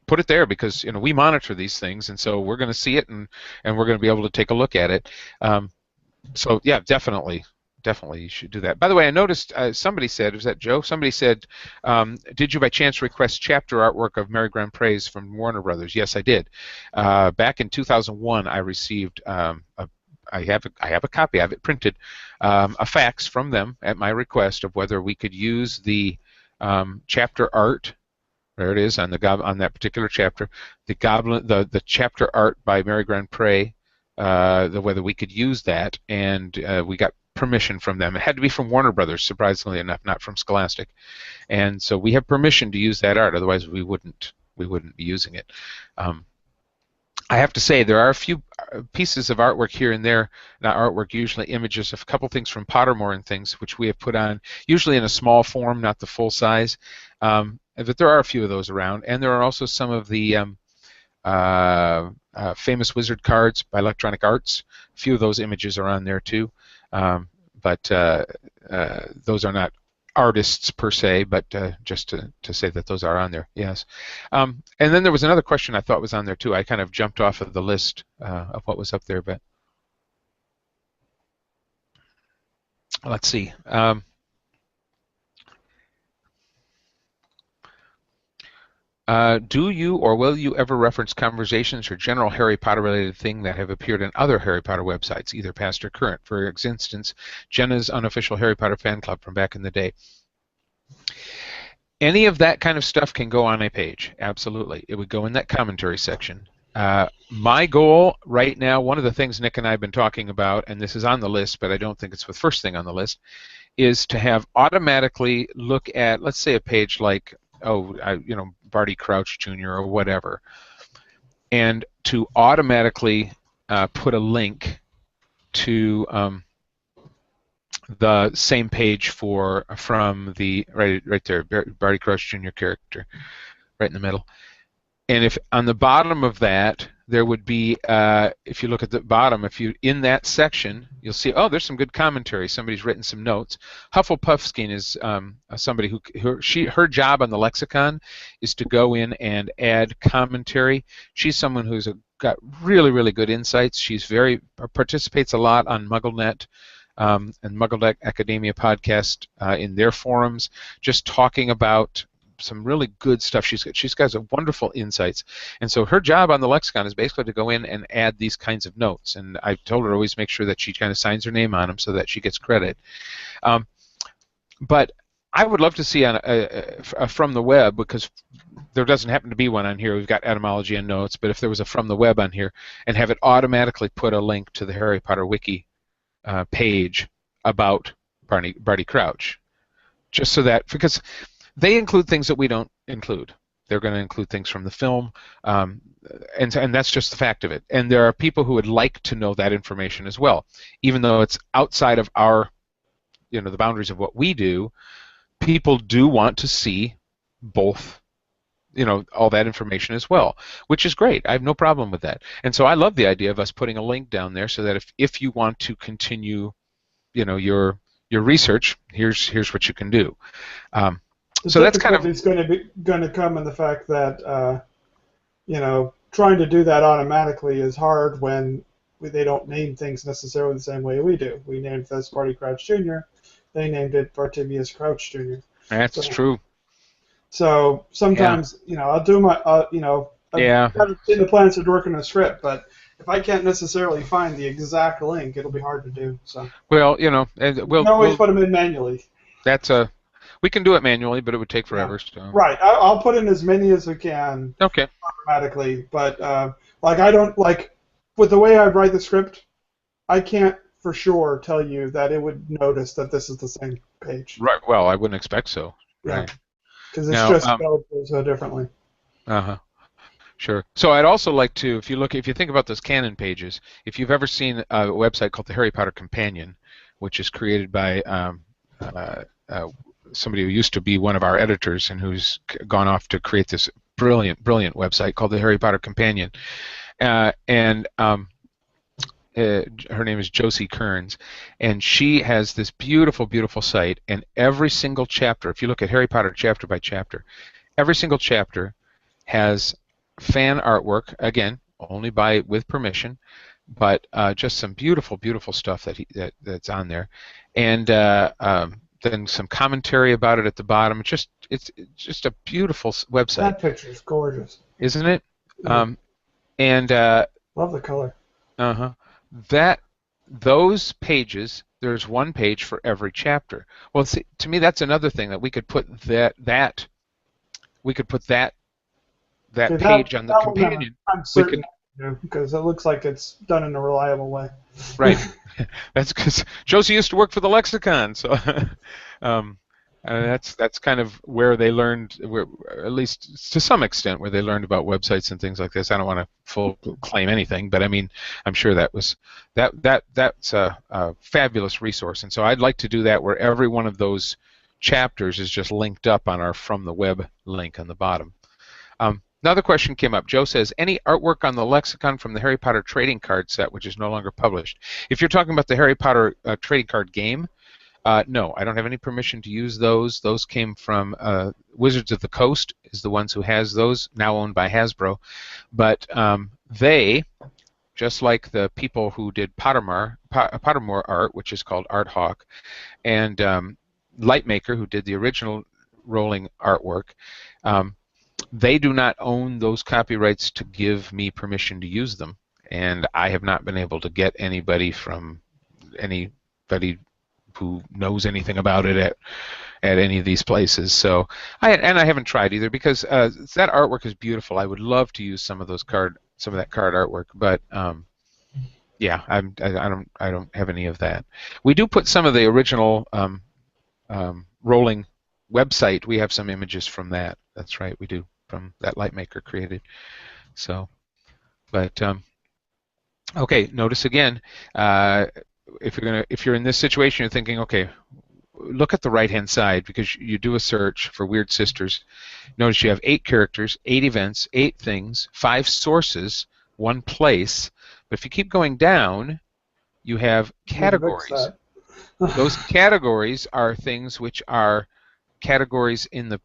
Put it there, because we monitor these things, and so we're going to see it, and we're going to be able to take a look at it. So yeah, definitely you should do that. By the way, I noticed somebody said, was that Joe? Somebody said, did you by chance request chapter artwork of Mary Grand Prairie from Warner Brothers? Yes, I did. Back in 2001, I received I have a copy of it printed, a fax from them at my request of whether we could use the chapter art. There it is on that particular chapter. The chapter art by Mary Grand Prairie, whether we could use that, and we got permission from them. It had to be from Warner Brothers, surprisingly enough, not from Scholastic, and so we have permission to use that art. Otherwise, we wouldn't be using it. I have to say there are a few pieces of artwork here and there, not artwork, usually images of a couple things from Pottermore and things, which we have put on, usually in a small form, not the full size. But there are a few of those around, and there are also some of the famous wizard cards by Electronic Arts. A few of those images are on there too, but those are not artists per se, but just to say that those are on there, yes. And then there was another question I thought was on there too. I kind of jumped off of the list of what was up there, but let's see. Do you or will you ever reference conversations or general Harry Potter related thing that have appeared in other Harry Potter websites, either past or current? For instance, Jenna's unofficial Harry Potter fan club from back in the day. Any of that kind of stuff can go on a page, absolutely. It would go in that commentary section. My goal right now, one of the things Nick and I have been talking about, and this is on the list, but I don't think it's the first thing on the list, is to have automatically look at, let's say, a page like, Barty Crouch Jr. or whatever, and to automatically put a link to the same page from the right there, Barty Crouch Jr. character, right in the middle. And if on the bottom of that there would be, if you look at the bottom, in that section, you'll see, oh, there's some good commentary. Somebody's written some notes. Hufflepuffskin is somebody her job on the lexicon is to go in and add commentary. She's someone who's got really, really good insights. She's participates a lot on MuggleNet and MuggleNet Academia podcast in their forums, just talking about some really good stuff. She's got some wonderful insights, and so her job on the lexicon is basically to go in and add these kinds of notes. And I told her to always make sure that she kind of signs her name on them so that she gets credit. But I would love to see on a from the web, because there doesn't happen to be one on here. We've got etymology and notes, but if there was a from the web on here, and have it automatically put a link to the Harry Potter wiki page about Barty Crouch, just so that, because they include things that we don't include. They're going to include things from the film, and that's just the fact of it. And there are people who would like to know that information as well, even though it's outside of our, the boundaries of what we do. People do want to see both, all that information as well, which is great. I have no problem with that. And so I love the idea of us putting a link down there so that if you want to continue, your research, here's what you can do. So that's kind of, it's going to come in the fact that trying to do that automatically is hard when they don't name things necessarily the same way we do. We named this Barty Crouch Jr. They named it Bartivius Crouch Jr. That's true. So sometimes I'll do my I've got it in the plans to work on a script, but if I can't necessarily find the exact link, it'll be hard to do. So and we'll always put them in manually. We can do it manually, but it would take forever. Yeah. So. Right. I'll put in as many as we can. Okay. Automatically, but I don't like with the way I write the script, I can't for sure tell you that it would notice that this is the same page. Right. Well, I wouldn't expect so. Yeah, Right. because it's Now, just spelled so differently. uh-huh. Sure. So I'd also like to, if you think about those canon pages, if you've ever seen a website called the Harry Potter Companion, which is created by uh, uh, somebody who used to be one of our editors and who's gone off to create this brilliant, brilliant website called the Harry Potter Companion, and her name is Josie Kearns, and she has this beautiful, beautiful site, and every single chapter, if you look at Harry Potter chapter by chapter, every single chapter has fan artwork, again, only with permission, but just some beautiful, beautiful stuff that's on there, and then some commentary about it at the bottom. It's just a beautiful website, That picture is gorgeous. isn't it? Yeah. And Love the color. uh-huh, that those pages. There's one page for every chapter. Well, see, to me, that's another thing that we could put that Okay, page on the that one companion. I'm We certain could, because it looks like it's done in a reliable way. right. That's because Josie used to work for the Lexicon, so um, that's kind of where they learned, at least to some extent, where they learned about websites and things like this. I don't want to full claim anything, but I mean, I'm sure that's a fabulous resource, and so I'd like to do that where every one of those chapters is just linked up on our From the Web link on the bottom. Another question came up. Joe says, any artwork on the lexicon from the Harry Potter trading card set, which is no longer published? If you're talking about the Harry Potter trading card game, no, I don't have any permission to use those. Those came from Wizards of the Coast, is the ones who has those, now owned by Hasbro. But they, just like the people who did Pottermore art, which is called Art Hawk, and Lightmaker, who did the original rolling artwork, they do not own those copyrights to give me permission to use them, and I have not been able to get anybody who knows anything about it at any of these places. So I haven't tried either, because that artwork is beautiful. I would love to use some of that card artwork, but yeah, I don't have any of that. We do put some of the original rolling website. We have some images from that. That's right, we do, from that Lightmaker created. So, but okay. Notice again, if you're in this situation, you're thinking, okay, look at the right-hand side, because you do a search for Weird Sisters. Notice you have 8 characters, 8 events, 8 things, 5 sources, 1 place. But if you keep going down, you have categories. Those categories are things which are categories in the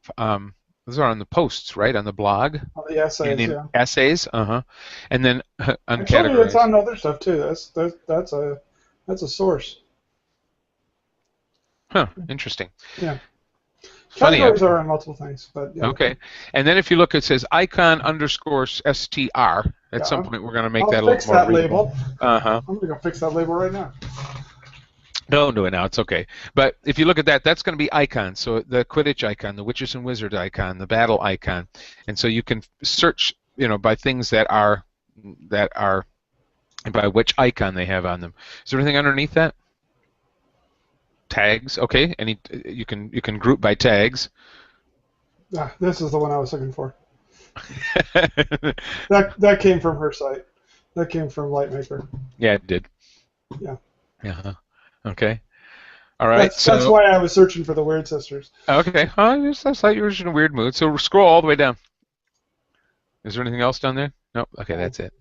those are on the posts, right, on the blog. Oh, the essays, and in yeah. Essays, and then uncategorized. Actually, it's on other stuff too. That's a source. Huh. Interesting. Yeah. Funny. Categories are on multiple things, but yeah. Okay. And then if you look, it says icon_str. At some point, we're going to make that a little more readable. I'm going to go fix that label right now. Don't do it now. It's okay. But if you look at that, that's going to be icons. So the Quidditch icon, the Witches and Wizards icon, the Battle icon, and so you can search, by things that are by which icon they have on them. Is there anything underneath that? Tags. Okay. You can group by tags. Ah, this is the one I was looking for. that came from her site. That came from Lightmaker. Yeah, it did. Yeah. Yeah. Okay. All right. That's why I was searching for the Weird Sisters. Okay. I thought you were in a weird mood. So scroll all the way down. Is there anything else down there? Nope. Okay, that's it.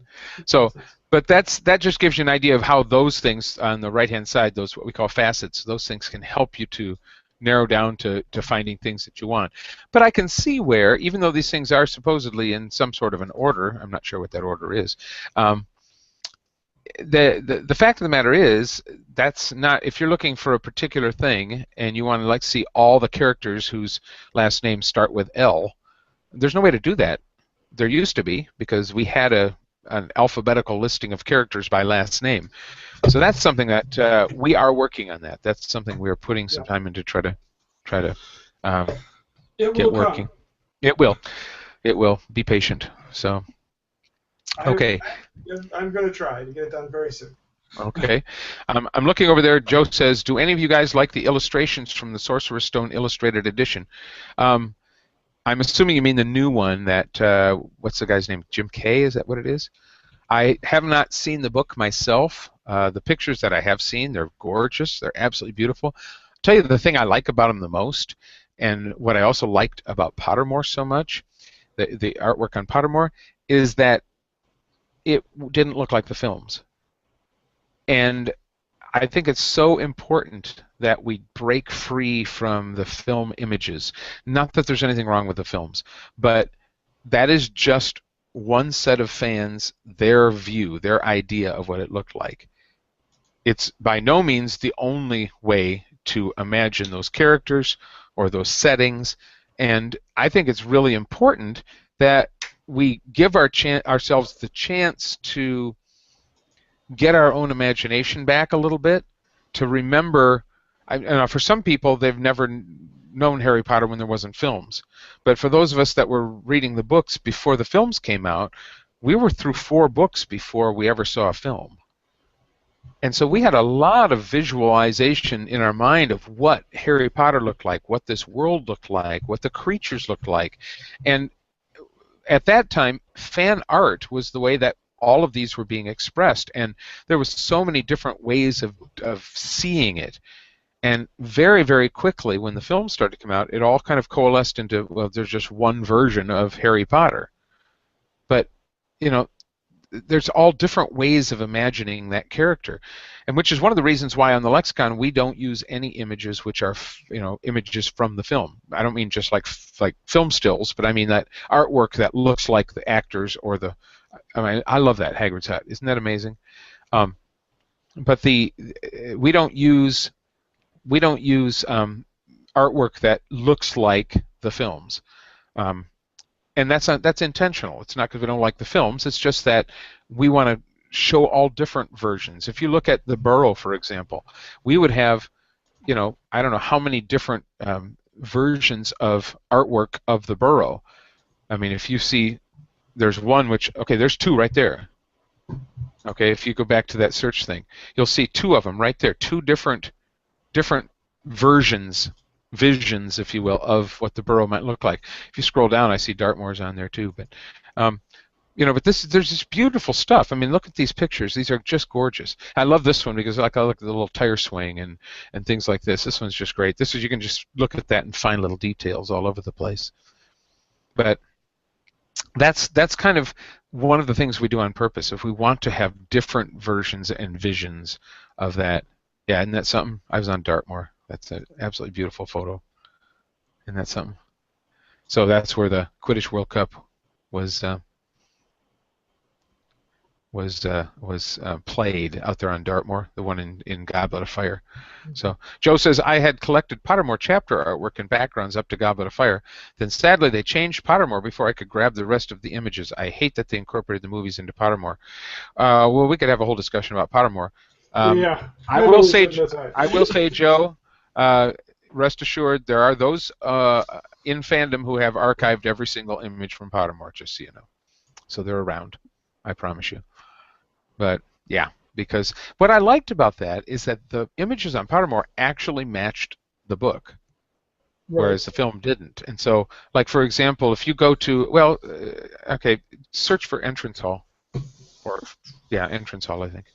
So, but that just gives you an idea of how those things on the right-hand side, those what we call facets, those things can help you to narrow down to finding things that you want. But I can see where, even though these things are supposedly in some sort of an order, I'm not sure what that order is. The fact of the matter is, that's not, if you're looking for a particular thing and you want to see all the characters whose last names start with L, there's no way to do that. There used to be, because we had an alphabetical listing of characters by last name. So that's something that we are working on. That's something we are putting some time into try to get working. It will. Be patient. So. Okay. I'm going to try to get it done very soon. Okay. I'm looking over there. Joe says, "Do any of you guys like the illustrations from the Sorcerer's Stone Illustrated Edition?" Um, I'm assuming you mean the new one that what's the guy's name? Jim Kay, is that what it is? I have not seen the book myself. The pictures that I have seen, they're gorgeous. They're absolutely beautiful. I'll tell you the thing I like about them the most, and what I also liked about Pottermore so much, the artwork on Pottermore, is that it didn't look like the films. And I think it's so important that we break free from the film images. Not that there's anything wrong with the films, but that is just one set of fans, their view, their idea of what it looked like. It's by no means the only way to imagine those characters or those settings, and I think it's really important that we give ourselves the chance to get our own imagination back a little bit, to remember. For some people, they've never known Harry Potter when there wasn't films. But for those of us that were reading the books before the films came out, we were through 4 books before we ever saw a film. And so we had a lot of visualization in our mind of what Harry Potter looked like, what this world looked like, what the creatures looked like. And at that time, fan art was the way that all of these were being expressed. And there was so many different ways of seeing it. And very, very quickly, when the films started to come out, it all kind of coalesced into, well, there's just one version of Harry Potter. But, you know, there's all different ways of imagining that character, and which is one of the reasons why on the lexicon we don't use any images which are, images from the film. I don't mean just like film stills, but I mean that artwork that looks like the actors or the. I mean, I love that Hagrid's hut. Isn't that amazing? But we don't use artwork that looks like the films. And that's intentional. It's not because we don't like the films. It's just that we want to show all different versions. If you look at the Burrow, for example, we would have, I don't know how many different versions of artwork of the Burrow. I mean, if you see, there's one there's 2 right there. Okay, if you go back to that search thing, you'll see 2 of them right there, 2 different visions, if you will, of what the Burrow might look like. If you scroll down, I see Dartmoor's on there too. But but there's this beautiful stuff. I mean, look at these pictures. These are just gorgeous. I love this one because I look at the little tire swing and things like this. This one's just great. You can just look at that and find little details all over the place. But that's kind of one of the things we do on purpose. If we want to have different versions and visions of that. Yeah, isn't that something? I was on Dartmoor. That's an absolutely beautiful photo. Isn't that something? So that's where the Quidditch World Cup was played, out there on Dartmoor, the one in Goblet of Fire. So Joe says, I had collected Pottermore chapter artwork and backgrounds up to Goblet of Fire. Then sadly they changed Pottermore before I could grab the rest of the images. I hate that they incorporated the movies into Pottermore. Well, we could have a whole discussion about Pottermore. Yeah. I will say, Joe, rest assured, there are those in fandom who have archived every single image from Pottermore, just so you know. So they're around, I promise you. But yeah, because what I liked about that is that the images on Pottermore actually matched the book, whereas the film didn't. And so, like for example, if you go to search for entrance hall, entrance hall, I think.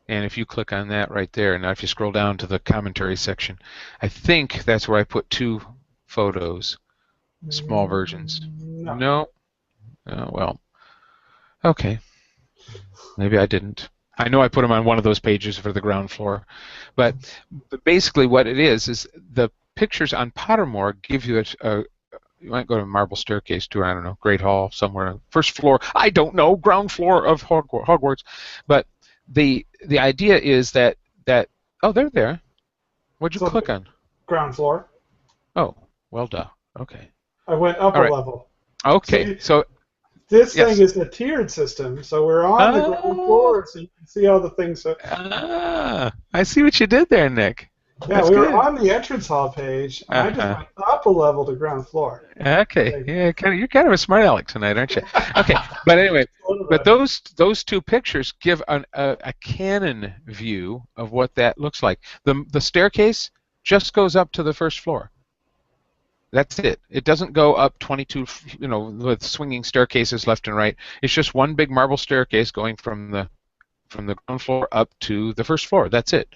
And if you click on that right there, and now if you scroll down to the commentary section, I think that's where I put 2 photos, small versions. No? Oh, well, okay. Maybe I didn't. I know I put them on one of those pages for the ground floor. But basically what it is the pictures on Pottermore give you you might go to Marble Staircase to, I don't know, Great Hall, somewhere, first floor, I don't know, ground floor of Hogwarts. But the idea is that oh, they're there. What'd you click on? Ground floor. Oh, well done. Okay. I went up a level. Okay, so this thing is a tiered system, so we're on the ground floor, so you can see all the things. I see what you did there, Nick. Yeah, That's we were good. on the entrance hall page, and I just Uh-huh. went up a level to ground floor. Okay. Like, Yeah, you're kind of a smart aleck tonight, aren't you? Okay. But anyway, a little but bit. those two pictures give a canon view of what that looks like. The staircase just goes up to the first floor. That's it. It doesn't go up 22, with swinging staircases left and right. It's just one big marble staircase going from the ground floor up to the first floor. That's it.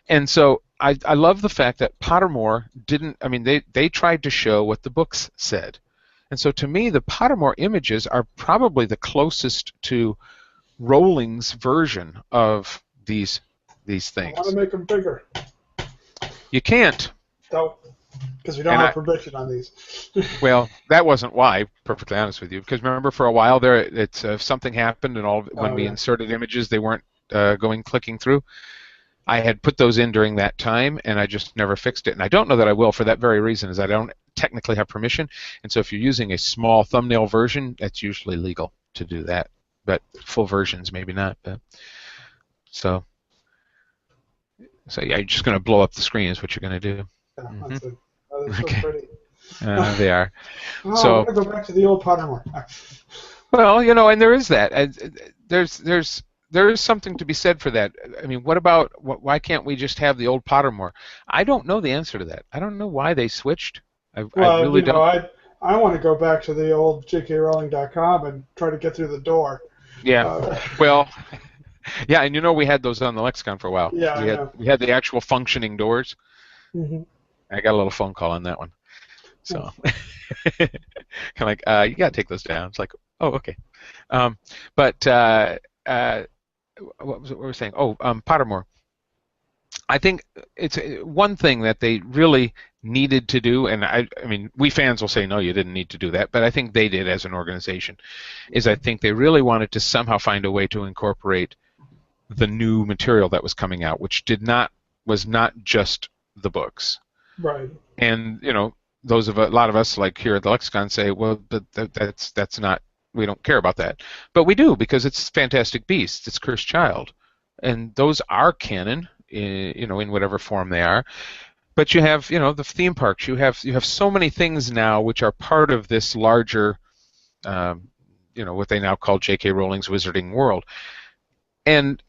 And so I love the fact that Pottermore didn't. I mean, they tried to show what the books said. And so to me, the Pottermore images are probably the closest to Rowling's version of these I want to things. make them bigger. You can't. Don't, because we don't And have permission on these. well, that wasn't why, perfectly honest with you, because remember for a while there, something happened, and when Oh we yeah. inserted images, they weren't clicking through. I had put those in during that time, and I just never fixed it. And I don't know that I will for that very reason, is I don't technically have permission. And so if you're using a small thumbnail version, that's usually legal to do that. But full versions, maybe not. But so yeah, you're just going to blow up the screen is what you're going to do. Yeah, Hmm. that's it. Oh, they're so Okay. pretty. They are. Oh, I So, want to go back to the old Pottermore. well, and there is that. There is something to be said for that. I mean, why can't we just have the old Pottermore? I don't know the answer to that. I don't know why they switched. I Well, really don't. I want to go back to the old jkrowling.com and try to get through the door. Yeah. Uh, Well, yeah, and we had those on the Lexicon for a while. yeah, I We had know. we had the actual functioning doors. Hmm. I got a little phone call on that one. So, kind of like, you got to take those down. It's like, oh, okay. But what was it we were saying? Oh, Pottermore. I think it's one thing that they really needed to do, and I mean, we fans will say, no, you didn't need to do that, but I think they did as an organization, is I think they really wanted to somehow find a way to incorporate the new material that was coming out, which was not just the books. Right. And a lot of us like here at the Lexicon say, well, but that's not, we don't care about that, but we do because it's Fantastic Beasts, it's Cursed Child, and those are canon, in whatever form they are. But you have, the theme parks. You have so many things now which are part of this larger, what they now call J.K. Rowling's Wizarding World. And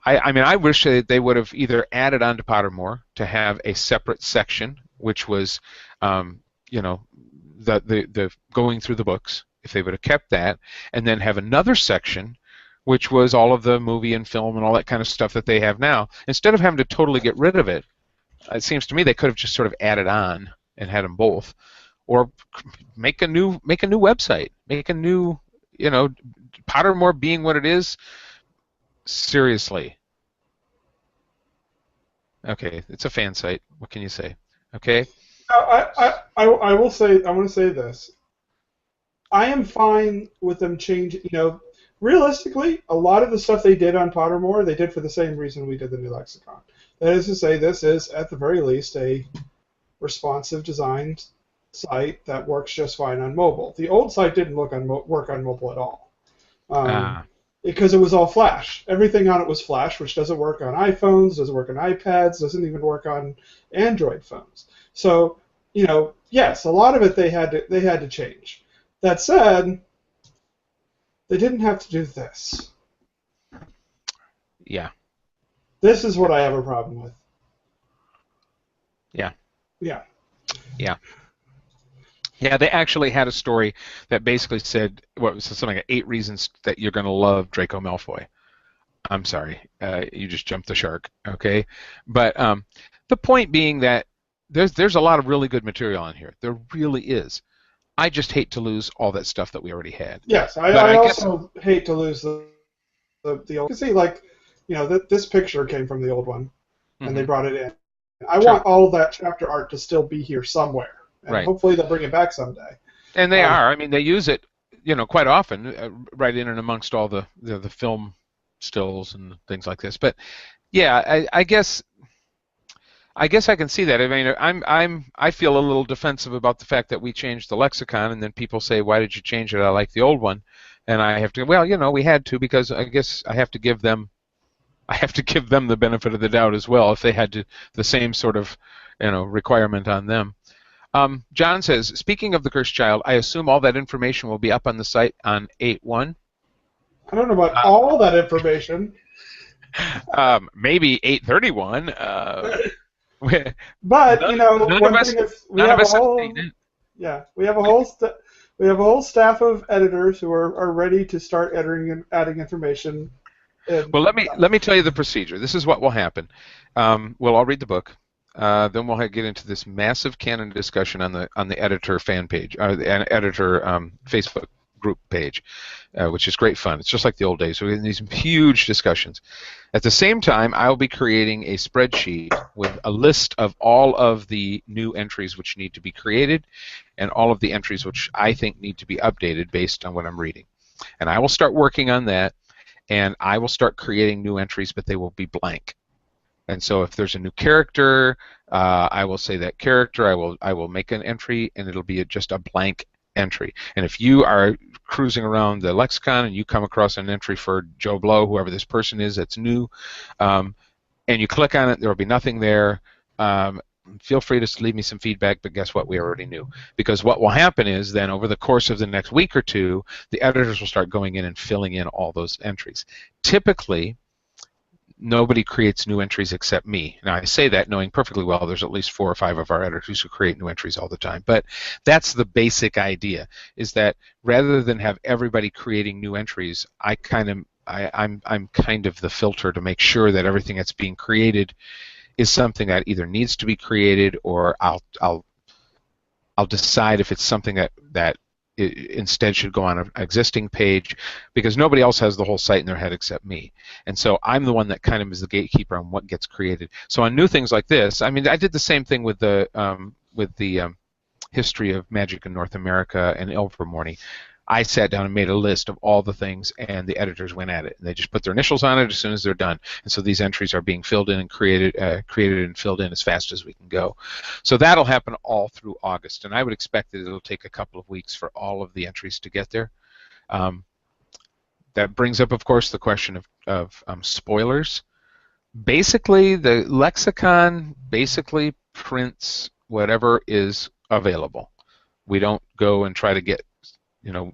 I mean, I wish they would have either added on to Pottermore to have a separate section, which was, the going through the books. If they would have kept that, and then have another section, which was all of the movie and film and all that kind of stuff that they have now, instead of having to totally get rid of it. It seems to me they could have just sort of added on and had them both, or make a new website, make a new, Pottermore being what it is. Seriously. Okay, it's a fan site. What can you say? Okay. I will say, I want to say this. I am fine with them changing, realistically, a lot of the stuff they did on Pottermore, they did for the same reason we did the new lexicon. That is to say, this is, at the very least, a responsive designed site that works just fine on mobile. The old site didn't work on mobile at all. Ah. Because it was all Flash. Everything on it was Flash, which doesn't work on iPhones, doesn't work on iPads, doesn't even work on Android phones. So, yes, a lot of it they had to change. That said, they didn't have to do this. Yeah. This is what I have a problem with. Yeah. Yeah. Yeah. Yeah, they actually had a story that basically said, what was something like 8 reasons that you're going to love Draco Malfoy. I'm sorry, you just jumped the shark. Okay, but the point being that there's a lot of really good material on here. There really is. I just hate to lose all that stuff that we already had. Yes, I also hate to lose the old. You can see, this picture came from the old one, and they brought it in. I want all that chapter art to still be here somewhere. And right. Hopefully they'll bring it back someday. And they are. I mean, they use it, quite often, right in and amongst all the film stills and things like this. But yeah, I guess I can see that. I mean, I feel a little defensive about the fact that we changed the lexicon, and then people say, "Why did you change it? I like the old one." And I have to, well, we had to because I guess I have to give them I have to give them the benefit of the doubt as well if they had the same sort of requirement on them. John says, speaking of the cursed child, I assume all that information will be up on the site on 8/1. I don't know about all that information. Maybe 8/31. But none one of us, thing is we none have of a us have whole seen it. we have a whole staff of editors who are ready to start editing and adding information. Well, let me tell you the procedure. This is what will happen. We'll all read the book. Then we'll get into this massive canon discussion on the editor fan page, the editor Facebook group page, which is great fun. It's just like the old days. So we're in these huge discussions. At the same time, I'll be creating a spreadsheet with a list of all of the new entries which need to be created and all of the entries which I think need to be updated based on what I'm reading. And I will start working on that, and I will start creating new entries, but they will be blank. And so if there's a new character, I will say that character, I will make an entry, and it'll be just a blank entry. And if you are cruising around the lexicon and you come across an entry for Joe Blow, whoever this person is that's new, and you click on it, there will be nothing there. Feel free to leave me some feedback, but guess what? We already knew. Because what will happen is then over the course of the next week or two, the editors will start going in and filling in all those entries. Typically, nobody creates new entries except me. Now, I say that knowing perfectly well there's at least 4 or 5 of our editors who create new entries all the time. But that's the basic idea, is that rather than have everybody creating new entries, I'm kind of the filter to make sure that everything that's being created is something that either needs to be created, or I'll decide if it's something that instead should go on an existing page, because nobody else has the whole site in their head except me. And so I'm the one that kind of is the gatekeeper on what gets created. So on new things like this, I mean, I did the same thing with the history of magic in North America and Ilvermorny. I sat down and made a list of all the things, and the editors went at it. And they just put their initials on it as soon as they're done. And so these entries are being filled in and created and filled in as fast as we can go. So that'll happen all through August, and I would expect that it'll take a couple of weeks for all of the entries to get there. That brings up, of course, the question of spoilers. Basically, the lexicon basically prints whatever is available. We don't go and try to get,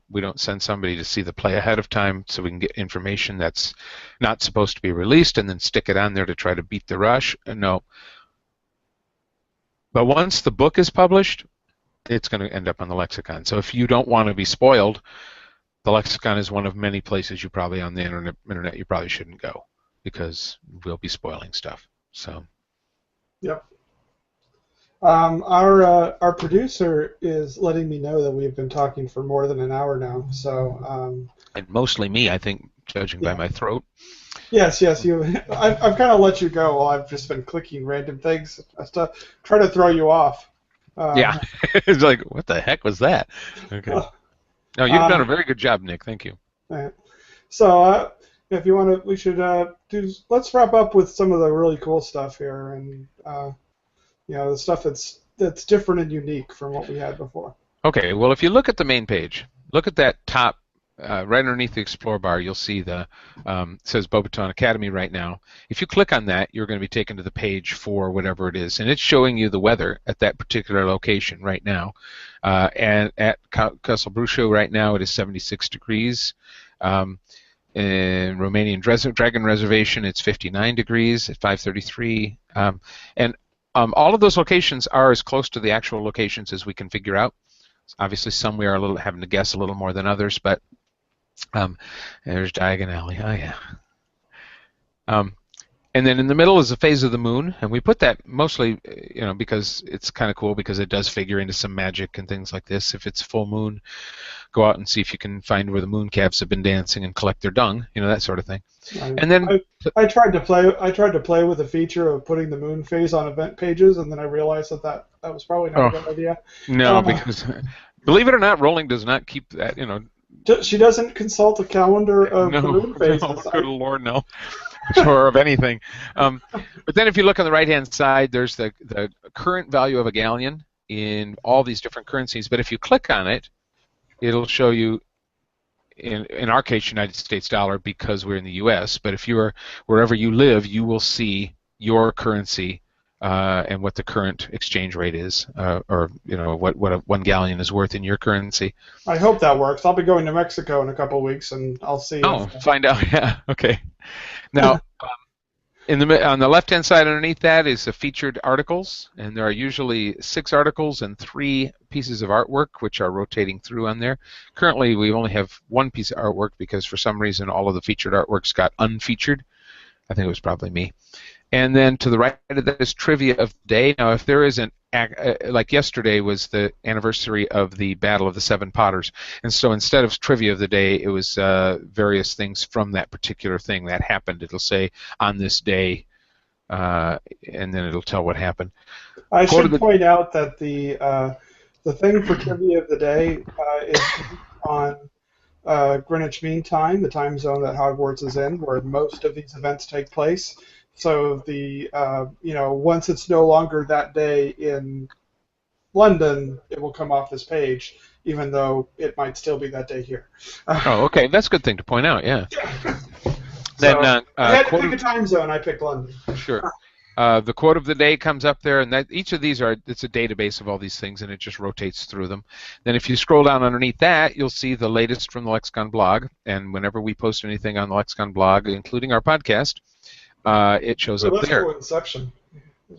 we don't send somebody to see the play ahead of time so we can get information that's not supposed to be released and then stick it on there to try to beat the rush. No. But once the book is published, it's going to end up on the lexicon. So if you don't want to be spoiled, the lexicon is one of many places you probably on the internet you probably shouldn't go, because we'll be spoiling stuff. So. Yep. Our producer is letting me know that we've been talking for more than an hour now. So. And mostly me, I think, judging by my throat. Yes. You. I've kind of let you go while I've just been clicking random things to try to throw you off. Yeah. It's like, what the heck was that? Okay. No, you've done a very good job, Nick. Thank you. Right. So, if you want to, we should let's wrap up with some of the really cool stuff here, and the stuff that's different and unique from what we had before. Okay. Well, if you look at the main page, look at that top. Right underneath the Explore bar, you'll see the says Beaubaton Academy right now. If you click on that, you're going to be taken to the page for whatever it is, and it's showing you the weather at that particular location right now. And at Castle Brusho right now, it is 76 degrees. In Romanian Dragon Reservation, it's 59 degrees at 5:33. And all of those locations are as close to the actual locations as we can figure out. Obviously, some we are having to guess a little more than others, but there's Diagon Alley. Oh, yeah. And then in the middle is the phase of the moon, and we put that mostly, because it's kind of cool, because it does figure into some magic and things like this. If it's full moon, go out and see if you can find where the moon calves have been dancing and collect their dung, that sort of thing. And then I tried to play with the feature of putting the moon phase on event pages, and then I realized that was probably not a good idea. No, because believe it or not, Rowling does not keep that. She doesn't consult the calendar of the moon phases. No, good Lord, no. Or of anything. But then if you look on the right-hand side, there's the current value of a galleon in all these different currencies. But if you click on it, it'll show you in our case, United States dollar because we're in the U.S. But if you're wherever you live, you will see your currency and what the current exchange rate is, or what 1 galleon is worth in your currency. I hope that works. I'll be going to Mexico in a couple of weeks, and I'll see if. Oh, find out. Yeah. Okay. Now, on the left-hand side underneath that is the featured articles, and there are usually 6 articles and 3 pieces of artwork which are rotating through on there. Currently, we only have 1 piece of artwork because for some reason all of the featured artworks got unfeatured. I think it was probably me. And then to the right of that is trivia of the day. Now, if there isn't, like yesterday was the anniversary of the Battle of the Seven Potters, and so instead of trivia of the day, it was various things from that particular thing that happened. It'll say on this day, and then it'll tell what happened. I should point out that the thing for trivia of the day is on Greenwich Mean Time, the time zone that Hogwarts is in, where most of these events take place. So once it's no longer that day in London, it will come off this page, even though it might still be that day here. Oh, okay, that's a good thing to point out. Yeah. Then I had to pick a time zone. I picked London. Sure. The quote of the day comes up there, and each of these it's a database of all these things, and it just rotates through them. Then if you scroll down underneath that, you'll see the latest from the Lexicon blog, and whenever we post anything on the Lexicon blog, including our podcast, it shows up there. Cool Inception.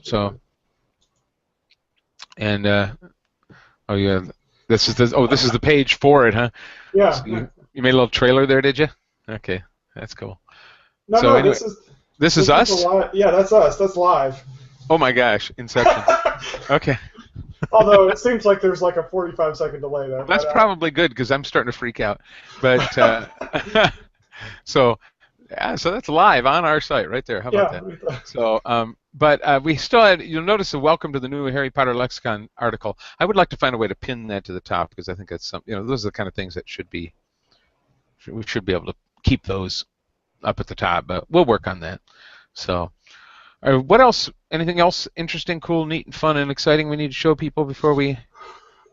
So, and oh yeah, this is the page for it, huh? Yeah. So you made a little trailer there, did you? Okay, that's cool. No, anyway, this is us? Yeah, that's us. That's live. Oh my gosh, Inception. Okay. Although it seems like there's like a 45-second delay there. That's probably good because I'm starting to freak out. But so that's live on our site right there. How about that? So, but we still had. You'll notice a welcome to the new Harry Potter Lexicon article. I would like to find a way to pin that to the top because I think that's those are the kind of things that we should be able to keep those up at the top. But we'll work on that. So, what else? Anything else interesting, cool, neat, and fun and exciting we need to show people before we?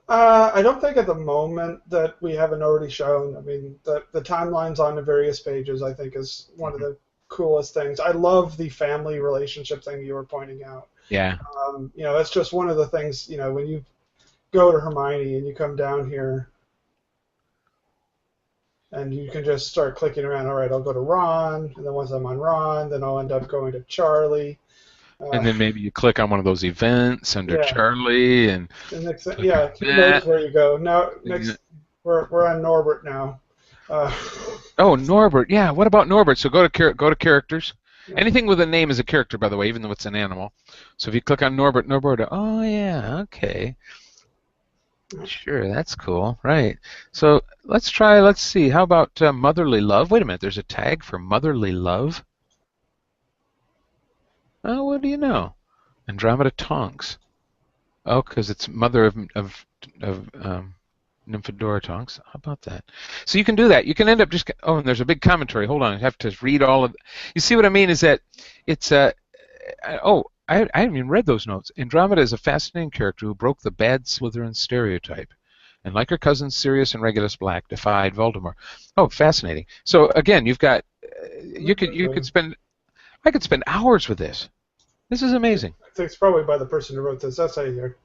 I don't think at the moment that we haven't already shown. I mean, the timelines on the various pages, I think, is one of the coolest things. I love the family relationship thing you were pointing out. Yeah. That's just one of the things, when you go to Hermione and you come down here and you can just start clicking around. All right, I'll go to Ron, and then once I'm on Ron, then I'll end up going to Charlie. And then maybe you click on one of those events under Charlie, and who knows where you go. Now, next we're on Norbert now. Oh, Norbert. Yeah. What about Norbert? So go to characters. Yeah. Anything with a name is a character, by the way, even though it's an animal. So if you click on Norbert. Oh yeah. Okay. Sure, that's cool. Right. So let's try. Let's see. How about motherly love? Wait a minute. There's a tag for motherly love. Oh, what do you know? Andromeda Tonks. Oh, because it's mother of Nymphadora Tonks. How about that? So you can do that. You can end up just. Oh, and there's a big commentary. Hold on. I have to read all of. You see what I mean? Is that it's I haven't even read those notes. Andromeda is a fascinating character who broke the bad Slytherin stereotype, and like her cousins Sirius and Regulus Black, defied Voldemort. Oh, fascinating. So again, you've got I could spend hours with this. This is amazing. I think it's probably by the person who wrote this essay here.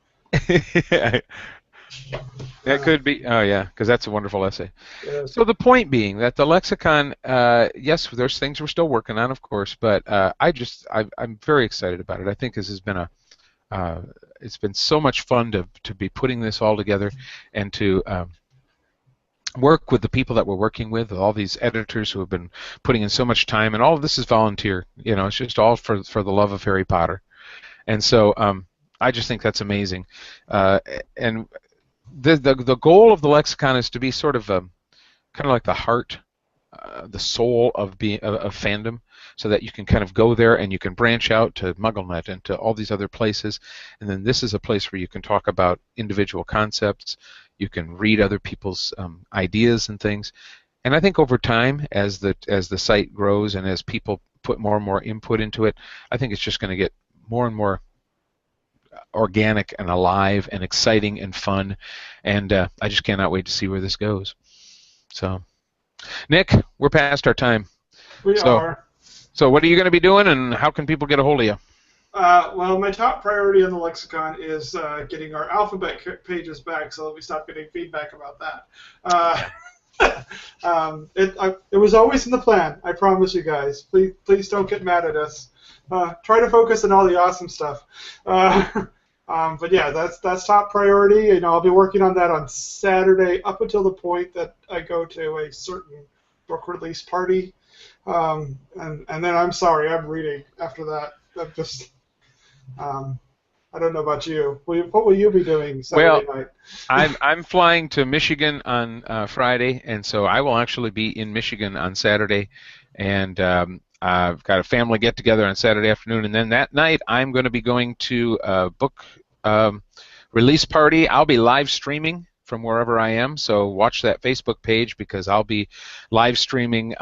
That could be. Oh yeah, because that's a wonderful essay. Yes. So the point being that the lexicon, yes, there's things we're still working on, of course, but I'm very excited about it. I think this has been it's been so much fun to be putting this all together and to work with the people that we're working with, all these editors who have been putting in so much time, and all of this is volunteer. It's just all for the love of Harry Potter, and so I just think that's amazing, and. The goal of the lexicon is to be sort of kind of like the heart, the soul of fandom, so that you can kind of go there and you can branch out to MuggleNet and to all these other places, and then this is a place where you can talk about individual concepts, you can read other people's ideas and things, and I think over time, as the site grows and as people put more and more input into it, I think it's just going to get more and more organic and alive and exciting and fun, and I just cannot wait to see where this goes. So Nick, we're past our time. We So, are. so what are you going to be doing, and how can people get a hold of you? Well, my top priority on the lexicon is getting our alphabet pages back so that we stop getting feedback about that. It was always in the plan. I promise you guys. Please don't get mad at us. Try to focus on all the awesome stuff. But yeah, that's top priority. You know, I'll be working on that on Saturday up until the point that I go to a certain book release party. And then I'm sorry, I'm reading after that. I'm just I don't know about you. What will you be doing Saturday night? I'm flying to Michigan on Friday, and so I will actually be in Michigan on Saturday, and I've got a family get together on Saturday afternoon, and then that night I'm going to be going to a book release party. I'll be live streaming from wherever I am, so watch that Facebook page because I'll be live streaming.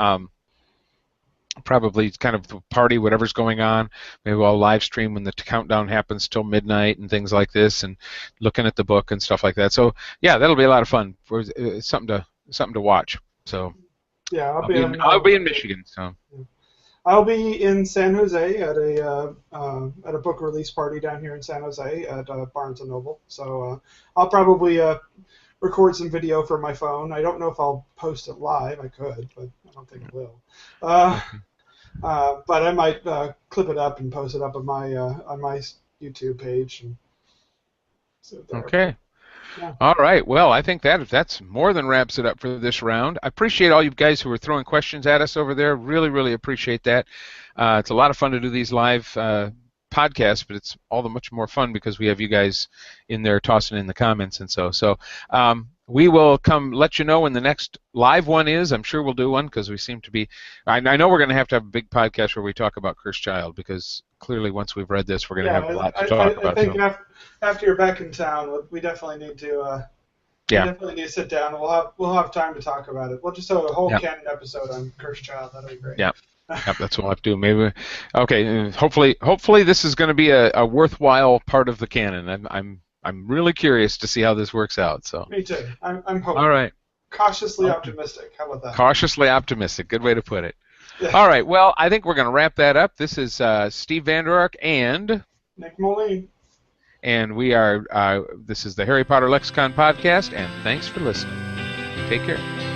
Probably kind of the party, whatever's going on. Maybe I'll live stream when the countdown happens till midnight and things like this, and looking at the book and stuff like that. So yeah, that'll be a lot of fun. It's something to watch. So yeah, I'll be in Michigan. So I'll be in San Jose at a book release party down here in San Jose at Barnes and Noble. So I'll probably record some video from my phone. I don't know if I'll post it live. I could, but I don't think I will. But I might clip it up and post it up on my YouTube page. And so there. Okay. Yeah. All right. Well, I think that's more than wraps it up for this round. I appreciate all you guys who are throwing questions at us over there. Really, really appreciate that. It's a lot of fun to do these live podcasts, but it's all the much more fun because we have you guys in there tossing in the comments and so. We will come let you know when the next live one is. I'm sure we'll do one because we seem to be. I know we're going to have a big podcast where we talk about Cursed Child because clearly once we've read this, we're going to have a lot to talk about. I think after you're back in town, we definitely need to. Yeah. We definitely need to sit down. We'll have time to talk about it. We'll just have a whole canon episode on Cursed Child. That'll be great. Yeah. Yep, that's what we'll have to do. Maybe. Okay. Hopefully this is going to be a worthwhile part of the canon. I'm really curious to see how this works out. So. Me too. I'm hoping. All right. Cautiously optimistic. How about that? Cautiously optimistic. Good way to put it. Yeah. All right. Well, I think we're going to wrap that up. This is Steve Vander Ark and Nick Moline. And we are. This is the Harry Potter Lexicon podcast. And thanks for listening. Take care.